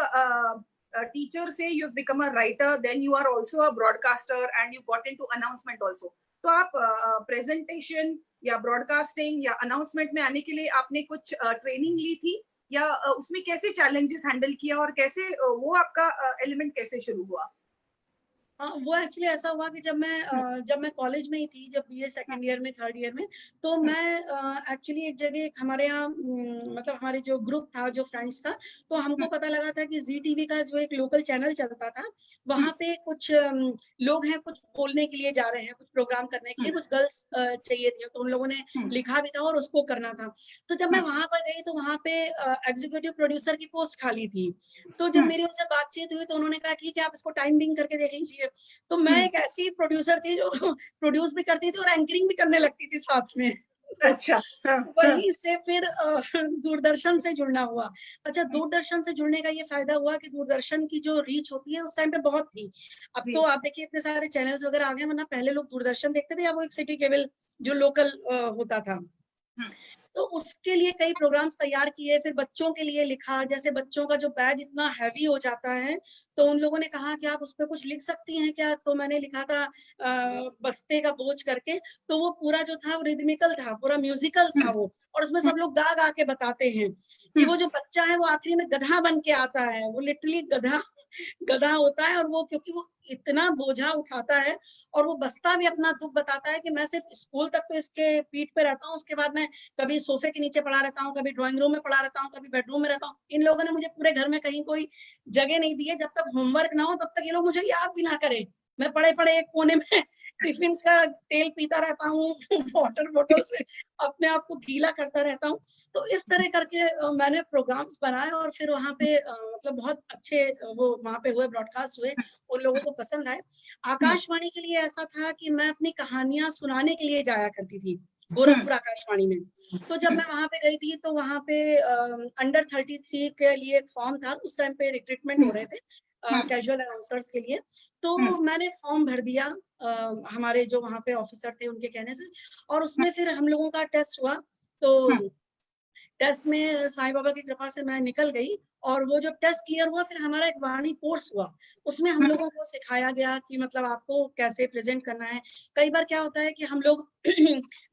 टीचर से you become a writer, then you are also a broadcaster and you got into announcement also. तो आप प्रेजेंटेशन या ब्रॉडकास्टिंग या अनाउंसमेंट में आने के लिए आपने कुछ ट्रेनिंग ली थी, या उसमें कैसे चैलेंजेस हैंडल किया, और कैसे वो आपका एलिमेंट कैसे शुरू हुआ? वो एक्चुअली ऐसा हुआ कि जब मैं कॉलेज में ही थी, जब बीए सेकंड ईयर में, थर्ड ईयर में, तो मैं एक्चुअली एक जगह हमारे यहाँ मतलब हमारे जो ग्रुप था, जो फ्रेंड्स था, तो हमको पता लगा था कि जी टीवी का जो एक लोकल चैनल चलता था, वहाँ पे कुछ लोग हैं, कुछ बोलने के लिए जा रहे हैं, कुछ प्रोग्राम करने के लिए, कुछ गर्ल्स चाहिए थी, तो उन लोगों ने लिखा भी था और उसको करना था। तो जब मैं वहां पर गई तो वहां पे एग्जीक्यूटिव प्रोड्यूसर की पोस्ट खाली थी। तो जब मेरी उनसे बातचीत हुई तो उन्होंने कहा ठीक है, आप इसको टाइम बिंग करके देख लीजिए। तो मैं एक ऐसी प्रोड्यूसर थी जो प्रोड्यूस भी करती थी और एंकरिंग भी करने लगती थी साथ में। अच्छा। हाँ, हाँ, वहीं से फिर दूरदर्शन से जुड़ना हुआ। अच्छा, दूरदर्शन से जुड़ने का ये फायदा हुआ कि दूरदर्शन की जो रीच होती है उस टाइम पे बहुत थी। अब तो जी। आप देखिए इतने सारे चैनल्स वगैरह आ गए, वरना पहले लोग दूरदर्शन देखते थे या वो एक सिटी केबल जो लोकल होता था। हम्म, तो उसके लिए कई प्रोग्राम्स तैयार किए, फिर बच्चों के लिए लिखा। जैसे बच्चों का जो बैग इतना हैवी हो जाता है, तो उन लोगों ने कहा कि आप उस पे कुछ लिख सकती हैं क्या? तो मैंने लिखा था बस्ते का बोझ करके। तो वो पूरा जो था वो रिदमिकल था, पूरा म्यूजिकल था वो, और उसमें सब लोग गा गा के बताते हैं कि वो जो बच्चा है वो आखिरी में गधा बन के आता है। वो लिटरली गधा गधा होता है, और वो क्योंकि वो इतना बोझा उठाता है, और वो बस्ता भी अपना दुख बताता है कि मैं सिर्फ स्कूल तक तो इसके पीठ पे रहता हूँ, उसके बाद मैं कभी सोफे के नीचे पड़ा रहता हूँ, कभी ड्राइंग रूम में पड़ा रहता हूँ, कभी बेडरूम में रहता हूँ। इन लोगों ने मुझे पूरे घर में कहीं कोई जगह नहीं दी है, जब तक होमवर्क ना हो तब तक ये लोग मुझे याद भी ना करें। मैं पड़े पड़े एक कोने में टिफिन का तेल पीता रहता हूँ वाटर बोतल से अपने आप को गीला करता रहता हूँ। तो इस तरह करके मैंने प्रोग्राम्स बनाए, और फिर वहां पे मतलब बहुत अच्छे वो वहां पे हुए, ब्रॉडकास्ट हुए, उन लोगों को पसंद आए। आकाशवाणी के लिए ऐसा था कि मैं अपनी कहानियां सुनाने के लिए जाया करती थी गोरखपुर आकाशवाणी में। तो जब मैं वहां पे गई थी तो वहां पे अंडर 33 के लिए एक फॉर्म था, उस टाइम पे रिक्रूटमेंट हो रहे थे कैजुअल अनाउंसर्स के लिए। तो मैंने फॉर्म भर दिया हमारे जो वहां पे ऑफिसर थे उनके कहने से, और उसमें फिर हम लोगों का टेस्ट हुआ। तो टेस्ट में साईं बाबा की कृपा से मैं निकल गई, और वो जब टेस्ट क्लियर हुआ फिर हमारा एक वाणी कोर्स हुआ। उसमें हम लोगों को सिखाया गया कि मतलब आपको कैसे प्रेजेंट करना है। कई बार क्या होता है कि हम लोग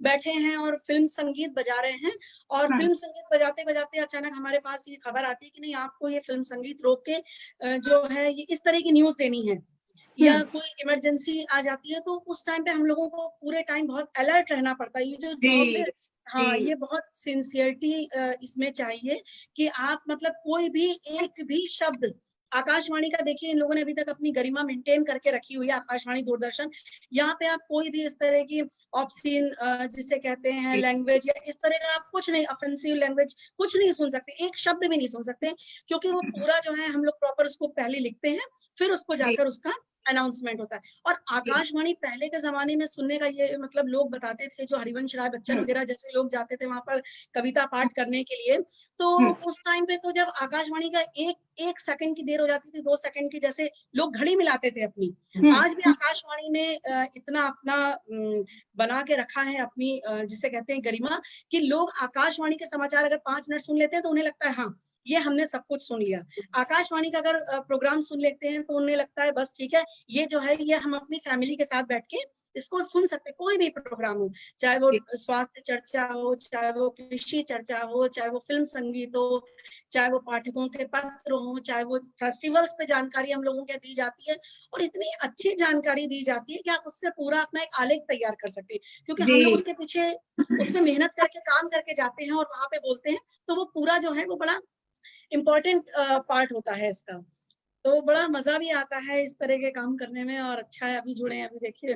बैठे हैं और फिल्म संगीत बजा रहे हैं, और फिल्म संगीत बजाते बजाते अचानक हमारे पास ये खबर आती है कि नहीं, आपको ये फिल्म संगीत रोक के जो है ये इस तरह की न्यूज देनी है, या कोई इमरजेंसी आ जाती है। तो उस टाइम पे हम लोगों को पूरे टाइम बहुत अलर्ट रहना पड़ता है। ये जो जॉब जी, में, हाँ, जी, ये बहुत सिंसियरिटी इसमें चाहिए कि आप मतलब कोई भी एक भी शब्द, आकाशवाणी का देखिए इन लोगों ने अभी तक अपनी गरिमा मेंटेन करके रखी हुई है, आकाशवाणी दूरदर्शन। यहाँ पे आप कोई भी इस तरह की ऑब्सीन जिसे कहते हैं जी, लैंग्वेज, या इस तरह का आप कुछ नहीं, ऑफेंसिव लैंग्वेज कुछ नहीं सुन सकते, एक शब्द भी नहीं सुन सकते, क्योंकि वो पूरा जो है हम लोग प्रॉपर उसको पहले लिखते हैं, फिर उसको जी, जाकर उसका अनाउंसमेंट होता है। और जी, आकाशवाणी पहले के जमाने में सुनने का ये मतलब लोग बताते थे, जो हरिवंश राय बच्चन वगैरह जैसे लोग जाते थे वहां पर कविता पाठ करने के लिए। तो उस टाइम पे तो जब आकाशवाणी का एक सेकंड की देर हो जाती थी, 2 सेकंड की, जैसे लोग घड़ी मिलाते थे अपनी। आज भी आकाशवाणी ने इतना अपना बना के रखा है अपनी जिसे कहते हैं गरिमा, कि लोग आकाशवाणी के समाचार अगर 5 मिनट सुन लेते हैं तो उन्हें लगता है हाँ, ये हमने सब कुछ सुन लिया। आकाशवाणी का अगर प्रोग्राम सुन लेते हैं तो उन्हें लगता है बस ठीक है, ये जो है ये हम अपनी फैमिली के साथ बैठ के इसको सुन सकते हैं। कोई भी प्रोग्राम हो, चाहे वो स्वास्थ्य चर्चा हो, चाहे वो कृषि चर्चा हो, चाहे वो फिल्म संगीत हो, चाहे वो पाठकों के पत्र हो, चाहे वो फेस्टिवल्स पे जानकारी हम लोगों को दी जाती है, और इतनी अच्छी जानकारी दी जाती है कि आप उससे पूरा अपना एक आलेख तैयार कर सकते हैं, क्योंकि हम लोग जी, उसके पीछे उसमें मेहनत करके काम करके जाते हैं और वहां पे बोलते हैं। तो वो पूरा जो है वो बड़ा इम्पोर्टेंट पार्ट होता है इसका। तो बड़ा मजा भी आता है इस तरह के काम करने में, और अच्छा है अभी जुड़े हैं, अभी देखिए।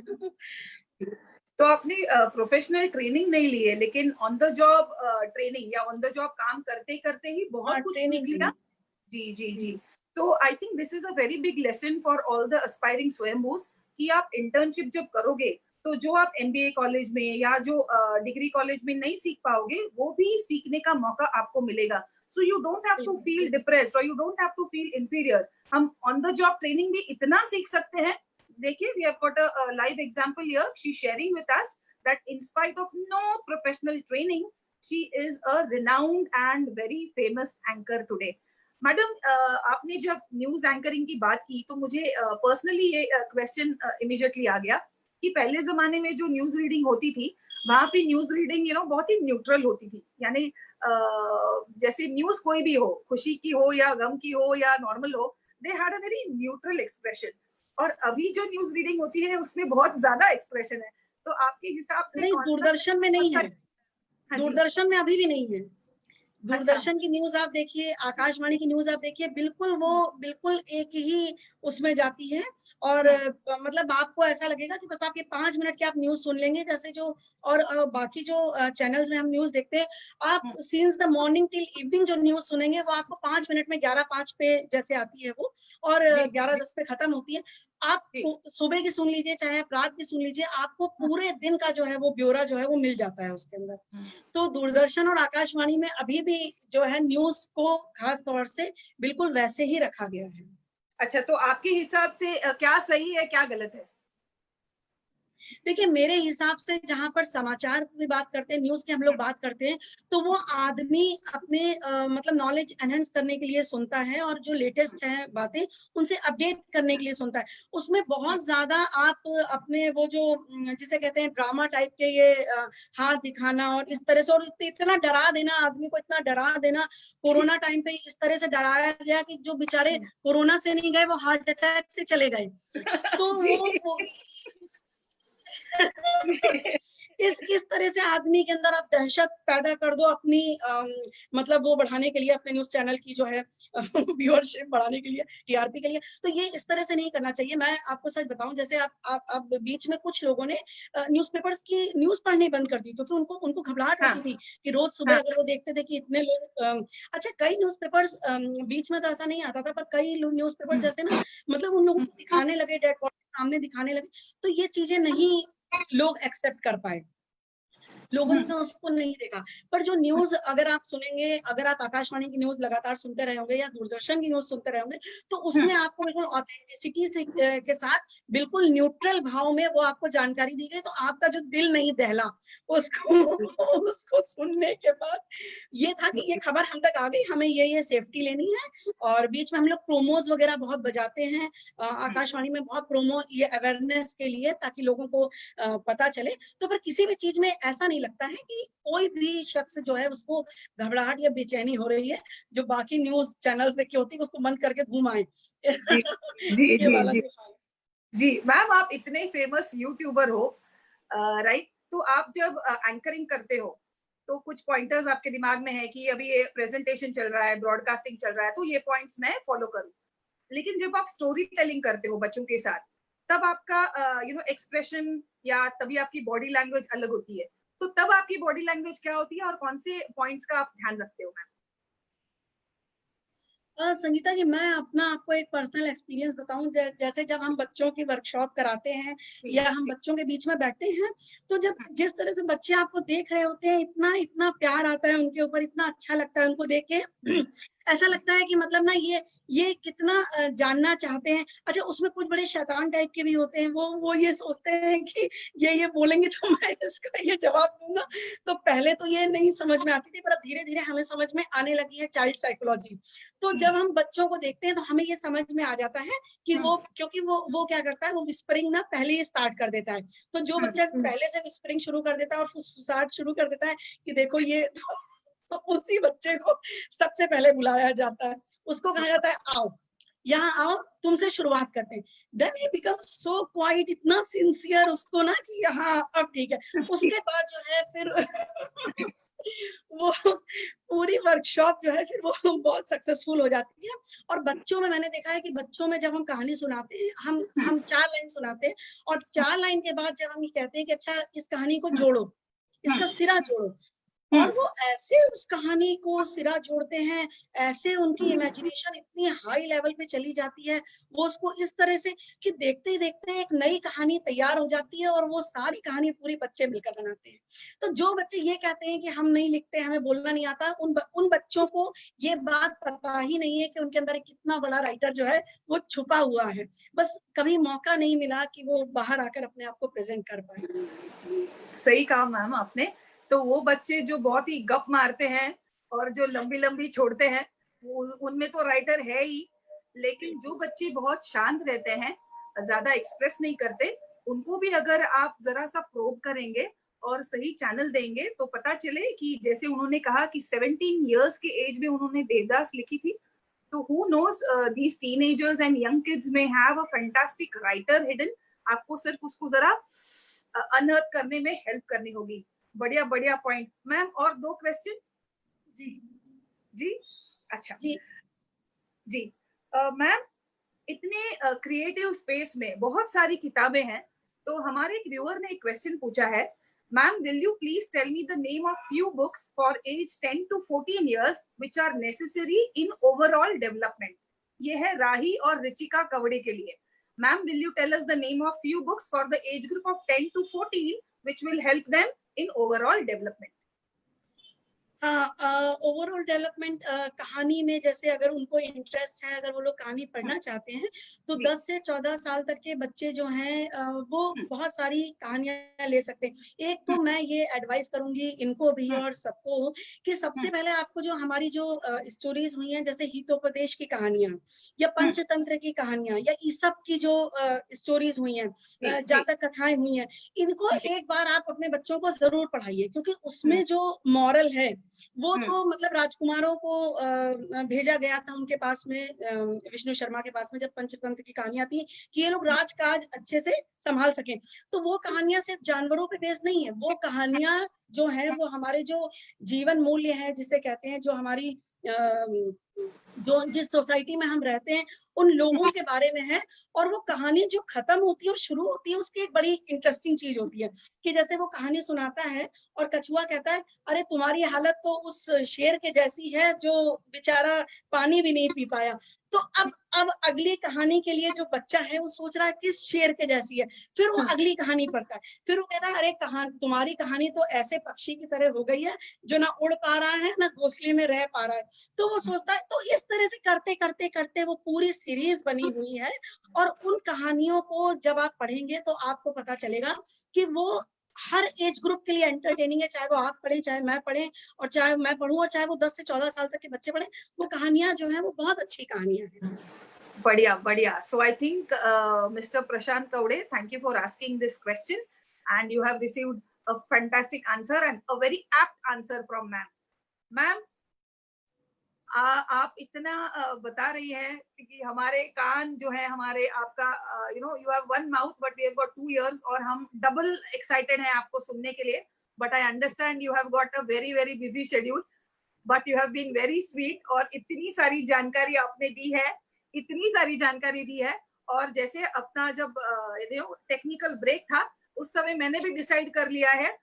तो आपने प्रोफेशनल ट्रेनिंग नहीं ली है, लेकिन ऑन द जॉब ट्रेनिंग या ऑन द जॉब काम करते-करते ही बहुत हाँ, कुछ सीख ट्रेनिंग लिया? ली। जी, जी, जी। जी। So I think this is a very big lesson for all the aspiring स्वयंभूs कि आप इंटर्नशिप जब करोगे, तो जो आप एमबीए कॉलेज में या जो डिग्री कॉलेज में नहीं सीख पाओगे, वो भी सीखने का मौका आपको मिलेगा। So you don't have to feel depressed or you don't have to feel inferior. हम ऑन द जॉब ट्रेनिंग भी इतना सीख सकते हैं। देखिए, we have got a live example here. She's sharing with us that in spite of no professional training, she is a renowned and very famous anchor today. Madam, आपने जब news anchoring की बात की तो मुझे पर्सनली ये question immediately आ गया कि पहले जमाने में जो न्यूज रीडिंग होती थी, वहां पे न्यूज रीडिंग बहुत ही न्यूट्रल होती थी। यानी जैसे न्यूज कोई भी हो, खुशी की हो या गम की हो या नॉर्मल हो, they had a very neutral expression. और अभी जो न्यूज रीडिंग होती है उसमें बहुत ज्यादा एक्सप्रेशन है। तो आपके हिसाब से नहीं, कौन सा दूरदर्शन में नहीं है, हाँ जी। दूरदर्शन में अभी भी नहीं है। दूरदर्शन की न्यूज आप देखिए, आकाशवाणी की न्यूज आप देखिए, बिल्कुल एक ही उसमें जाती है। और मतलब आपको ऐसा लगेगा कि बस आपके 5 मिनट के आप न्यूज सुन लेंगे, जैसे जो और बाकी जो चैनल्स में हम न्यूज देखते हैं, आप since the morning till evening जो न्यूज सुनेंगे वो आपको 5 मिनट में 11:05 पे जैसे आती है वो, और 11:10 पे खत्म होती है। आप सुबह की सुन लीजिए चाहे आप रात की सुन लीजिए, आपको पूरे दिन का जो है वो ब्यौरा जो है वो मिल जाता है उसके अंदर। तो दूरदर्शन और आकाशवाणी में अभी भी जो है न्यूज को खास तौर से बिल्कुल वैसे ही रखा गया है। अच्छा, तो आपके हिसाब से क्या सही है, क्या गलत है? देखिए, मेरे हिसाब से जहां पर समाचार की बात करते हैं, न्यूज की हम लोग बात करते हैं, तो वो आदमी अपने मतलब नॉलेज एनहेंस करने के लिए सुनता है, और जो लेटेस्ट है बातें उनसे अपडेट करने के लिए सुनता है। उसमें बहुत ज्यादा आप अपने वो जो जिसे कहते हैं ड्रामा टाइप के ये हाथ दिखाना और इस तरह से, और इतना डरा देना, आदमी को इतना डरा देना। कोरोना टाइम पे इस तरह से डराया गया कि जो बेचारे कोरोना से नहीं गए वो हार्ट अटैक से चले गए। तो वो इस तरह से आदमी के अंदर आप दहशत पैदा कर दो अपनी मतलब वो बढ़ाने के लिए, अपने न्यूज चैनल की जो है व्यूअरशिप बढ़ाने के लिए, टीआरपी के लिए। तो ये इस तरह से नहीं करना चाहिए। मैं आपको सच बताऊं, जैसे आप बीच में कुछ लोगों ने न्यूज़पेपर्स की न्यूज पढ़नी बंद कर दी, क्योंकि उनको उनको घबराहट होती थी कि रोज सुबह अगर वो देखते थे कि इतने लोग अच्छा, कई न्यूज़पेपर्स बीच में तो ऐसा नहीं आता था, पर कई न्यूज़पेपर्स जैसे ना मतलब उन लोगों को दिखाने लगे, डेड बॉडी सामने दिखाने लगे, तो ये चीजें नहीं लोग एक्सेप्ट कर पाए, लोगों ने उसको नहीं देखा। पर जो न्यूज अगर आप सुनेंगे, अगर आप आकाशवाणी की न्यूज लगातार सुनते रहेंगे या दूरदर्शन की न्यूज सुनते रहेंगे, तो उसमें आपको बिल्कुल ऑथेंटिसिटी से के साथ बिल्कुल न्यूट्रल भाव में वो आपको जानकारी दी गई, तो आपका जो दिल नहीं दहला उसको उसको सुनने के बाद ये था कि ये खबर हम तक आ गई, हमें ये सेफ्टी लेनी है। और बीच में हम लोग प्रोमोज वगैरह बहुत बजाते हैं आकाशवाणी में, बहुत प्रोमो ये अवेयरनेस के लिए, ताकि लोगों को पता चले। तो पर किसी भी चीज में ऐसा नहीं लगता है कि कोई भी शख्स जो है उसको घबराहट या बेचैनी हो रही है, जो बाकी न्यूज चैनल्स देख के होती है उसको बंद करके घूम आए। जी जी ये जी वाला जी जो हाल। जी मैम, आप इतने फेमस यूट्यूबर हो, राइट? तो आप जब एंकरिंग करते हो, तो कुछ पॉइंटर्स आपके दिमाग में है कि अभी ये प्रेजेंटेशन चल रहा है, ब्रॉडकास्टिंग चल रहा है, तो ये पॉइंट्स मैं फॉलो करूं। लेकिन जब आप स्टोरी टेलिंग करते हो बच्चों के साथ, तब आपका एक्सप्रेशन या तभी आपकी बॉडी लैंग्वेज अलग होती है। तो तब आपकी बॉडी लैंग्वेज क्या होती है और कौन से पॉइंट्स का आप ध्यान रखते हो मैम? संगीता जी, मैं अपना आपको एक पर्सनल एक्सपीरियंस बताऊं, जैसे जब हम बच्चों की वर्कशॉप कराते हैं या हम बच्चों के बीच में बैठते हैं, तो जब जिस तरह से बच्चे आपको देख रहे होते हैं, इतना इतना प्यार आता है उनके ऊपर, इतना अच्छा लगता है उनको देख के ऐसा लगता है कि मतलब ना ये कितना जानना चाहते हैं। अच्छा, उसमें कुछ बड़े शैतान टाइप के भी होते हैं, वो ये सोचते हैं कि ये बोलेंगे तो मैं इसका ये जवाब दूंगा। तो पहले तो ये नहीं समझ में आती थी, पर अब धीरे धीरे हमें समझ में आने लगी है चाइल्ड साइकोलॉजी। तो जब हम बच्चों को देखते हैं तो हमें ये समझ में आ जाता है कि वो, क्योंकि वो क्या करता है, वो विस्परिंग ना पहले ही स्टार्ट कर देता है। तो जो बच्चा पहले से विस्परिंग शुरू कर देता है और फुसफुसाहट शुरू कर देता है कि देखो ये तो उसी बच्चे को सबसे पहले बुलाया जाता है, उसको कहा जाता है आओ, यहाँ आओ, तुमसे शुरुआत करते हैं। Then he become so quite, इतना सिंसियर उसको ना कि यहाँ अब ठीक है। उसके बाद जो है फिर वो पूरी वर्कशॉप जो है फिर वो बहुत सक्सेसफुल हो जाती है। और बच्चों में मैंने देखा है कि बच्चों में जब हम कहानी सुनाते हैं, हम 4 लाइन सुनाते हैं, और 4 लाइन के बाद जब हम कहते हैं कि अच्छा इस कहानी को जोड़ो, इसका सिरा जोड़ो, और वो ऐसे उस कहानी को सिरा जोड़ते हैं, ऐसे उनकी इमेजिनेशन इतनी हाई लेवल पे चली जाती है, वो उसको इस तरह से कि देखते ही देखते एक नई कहानी तैयार हो जाती है, और वो सारी कहानी पूरी बच्चे मिलकर बनाते हैं। तो जो बच्चे ये कहते हैं कि हम नहीं लिखते, हमें बोलना नहीं आता, उन बच्चों को ये बात पता ही नहीं है कि उनके अंदर एक कितना बड़ा राइटर जो है वो छुपा हुआ है। बस कभी मौका नहीं मिला कि वो बाहर आकर अपने आप को प्रेजेंट कर पाए। सही कहा मैम आपने। तो वो बच्चे जो बहुत ही गप मारते हैं और जो लंबी लंबी छोड़ते हैं, उनमें तो राइटर है ही। लेकिन जो बच्चे बहुत शांत रहते हैं, ज्यादा एक्सप्रेस नहीं करते, उनको भी अगर आप जरा सा प्रोब करेंगे और सही चैनल देंगे, तो पता चले कि जैसे उन्होंने कहा कि 17 इयर्स के एज में उन्होंने देवदास लिखी थी। तो who knows, these teenagers and young kids may have a fantastic writer hidden. आपको सिर्फ उसको जरा अनर्थ करने में हेल्प करनी होगी। बढ़िया बढ़िया पॉइंट मैम। और 2 क्वेश्चन जी। जी अच्छा जी जी मैम, इतने क्रिएटिव स्पेस में बहुत सारी किताबें हैं, तो हमारे एक व्यूअर ने एक क्वेश्चन पूछा है, ma'am will you please tell me the name of few books for age 10 to 14 years which are necessary in overall development। ये है राही और रिचिका कवड़े के लिए। Ma'am will you tell us the name of few books for the age group of 10 to 14 which will help them in overall development। हाँ, overall development कहानी में, जैसे अगर उनको इंटरेस्ट है, अगर वो लोग कहानी पढ़ना चाहते हैं, तो 10 से 14 साल तक के बच्चे जो हैं वो बहुत सारी कहानियां ले सकते हैं। एक तो मैं ये एडवाइस करूंगी इनको भी और सबको कि सबसे पहले आपको जो हमारी जो स्टोरीज हुई हैं, जैसे हितोपदेश की कहानियां या पंचतंत्र की कहानियां या ईसप की जो स्टोरीज हुई हैं, जातक कथाएं हुई हैं, इनको एक बार आप अपने बच्चों को जरूर पढ़ाइए, क्योंकि उसमें जो मॉरल है वो तो मतलब राजकुमारों को भेजा गया था उनके पास में, विष्णु शर्मा के पास में, जब पंचतंत्र की कहानियां थी कि ये लोग राजकाज अच्छे से संभाल सकें। तो वो कहानियां सिर्फ जानवरों पे बेस्ड नहीं है, वो कहानियां जो है वो हमारे जो जीवन मूल्य है, जिसे कहते हैं, जो हमारी जो जिस सोसाइटी में हम रहते हैं उन लोगों के बारे में है। और वो कहानी जो खत्म होती है और शुरू होती है, उसकी एक बड़ी इंटरेस्टिंग चीज होती है कि जैसे वो कहानी सुनाता है और कछुआ कहता है, अरे तुम्हारी हालत तो उस शेर के जैसी है जो बेचारा पानी भी नहीं पी पाया। तो अब अगली कहानी के लिए जो बच्चा है वो सोच रहा है किस शेर के जैसी है, फिर वो अगली कहानी पढ़ता है, फिर वो कहता है, अरे तुम्हारी कहानी तो ऐसे पक्षी की तरह हो गई है जो ना उड़ पा रहा है ना घोंसले में रह पा रहा है। तो वो सोचता है, तो इस तरह से करते करते करते वो पूरी सीरीज बनी हुई है। और उन कहानियों को जब आप पढ़ेंगे तो आपको पता चलेगा कि वो हर एज ग्रुप के लिए एंटरटेनिंग है, चाहे वो आप पढ़े, चाहे मैं पढ़े, और चाहे मैं पढ़ूं, और चाहे वो 10 से 14 साल तक के बच्चे पढ़े। वो कहानियां जो है वो बहुत अच्छी कहानियां हैं। बढ़िया बढ़िया। So I think Mr. Prashant Kaude, thank you for asking this question and you have received a fantastic answer and a very apt answer from ma'am. Ma'am, आप इतना बता रही हैं कि हमारे कान जो है हमारे आपका you have one mouth but we have got 2 ears और हम डबल एक्साइटेड हैं आपको सुनने के लिए। But I understand you have got a very very busy schedule but you have been very sweet और इतनी सारी जानकारी आपने दी है, इतनी सारी जानकारी दी है। और जैसे अपना जब टेक्निकल ब्रेक था उस समय मैंने भी डिसाइड कर लिया है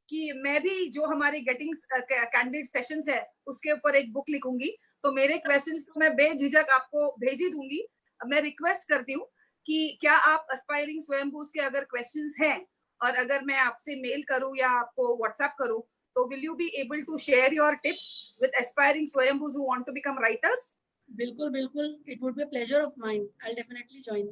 कि मैं भी जो हमारे गेटिंग कैंडिडेट सेशंस है उसके ऊपर एक बुक लिखूंगी। तो मेरे क्वेश्चंस तो मैं बेझिझक आपको भेज ही दूंगी। मैं रिक्वेस्ट करती हूँ कि क्या आप एस्पायरिंग स्वयंभूज के अगर क्वेश्चंस हैं और अगर मैं आपसे मेल करूँ या आपको व्हाट्सएप करूँ, तो will you be able to share your tips with aspiring Swayambhus who want to become writers? बिल्कुल बिल्कुल, it would be a pleasure of mine. I'll definitely join.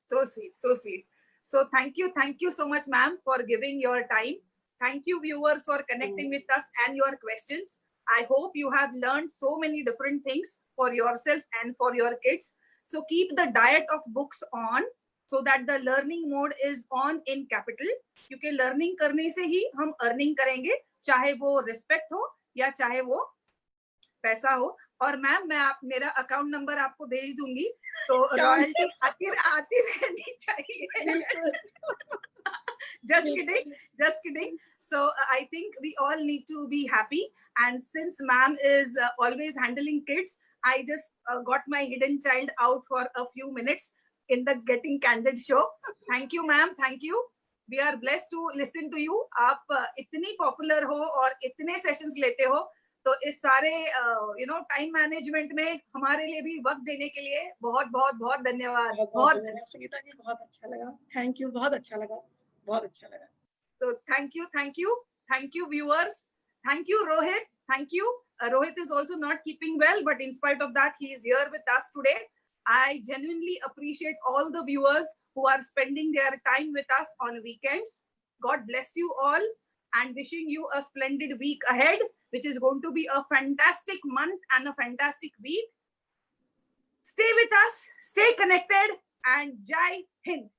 So sweet, so sweet. So thank you so much, ma'am, for giving your time. Thank you, viewers, for connecting with us and your questions. I hope you have learned so many different things for yourself and for your kids. So keep the diet of books on so that the learning mode is on in capital. क्योंकि learning करने से ही हम earning करेंगे, चाहे वो respect हो या चाहे वो पैसा हो। और मैम मैं मेरा अकाउंट नंबर आपको भेज दूंगी, तो रॉयल्टी आती रहनी चाहिए। just kidding. So I think we all need to be happy, and since ma'am is always handling kids, I just got my hidden child out for a few minutes in the Getting Candid show. Thank you ma'am, thank you. We are blessed to listen to you. आप इतनी popular हो और इतने sessions लेते हो, तो इस सारे टाइम मैनेजमेंट में हमारे लिए भी वक्त देने के लिए बहुत बहुत बहुत धन्यवाद। बहुत धन्यवाद सुनीता जी, बहुत अच्छा लगा। थैंक यू, बहुत अच्छा लगा, बहुत अच्छा लगा। तो thank you viewers, thank you Rohit, thank you. Rohit is also not keeping well, but in spite of that, he is here with us today. I genuinely appreciate all the viewers who are spending their time with us on weekends. God bless you all and wishing you a splendid week ahead, which is going to be a fantastic month and a fantastic week. Stay with us, stay connected, and Jai Hind.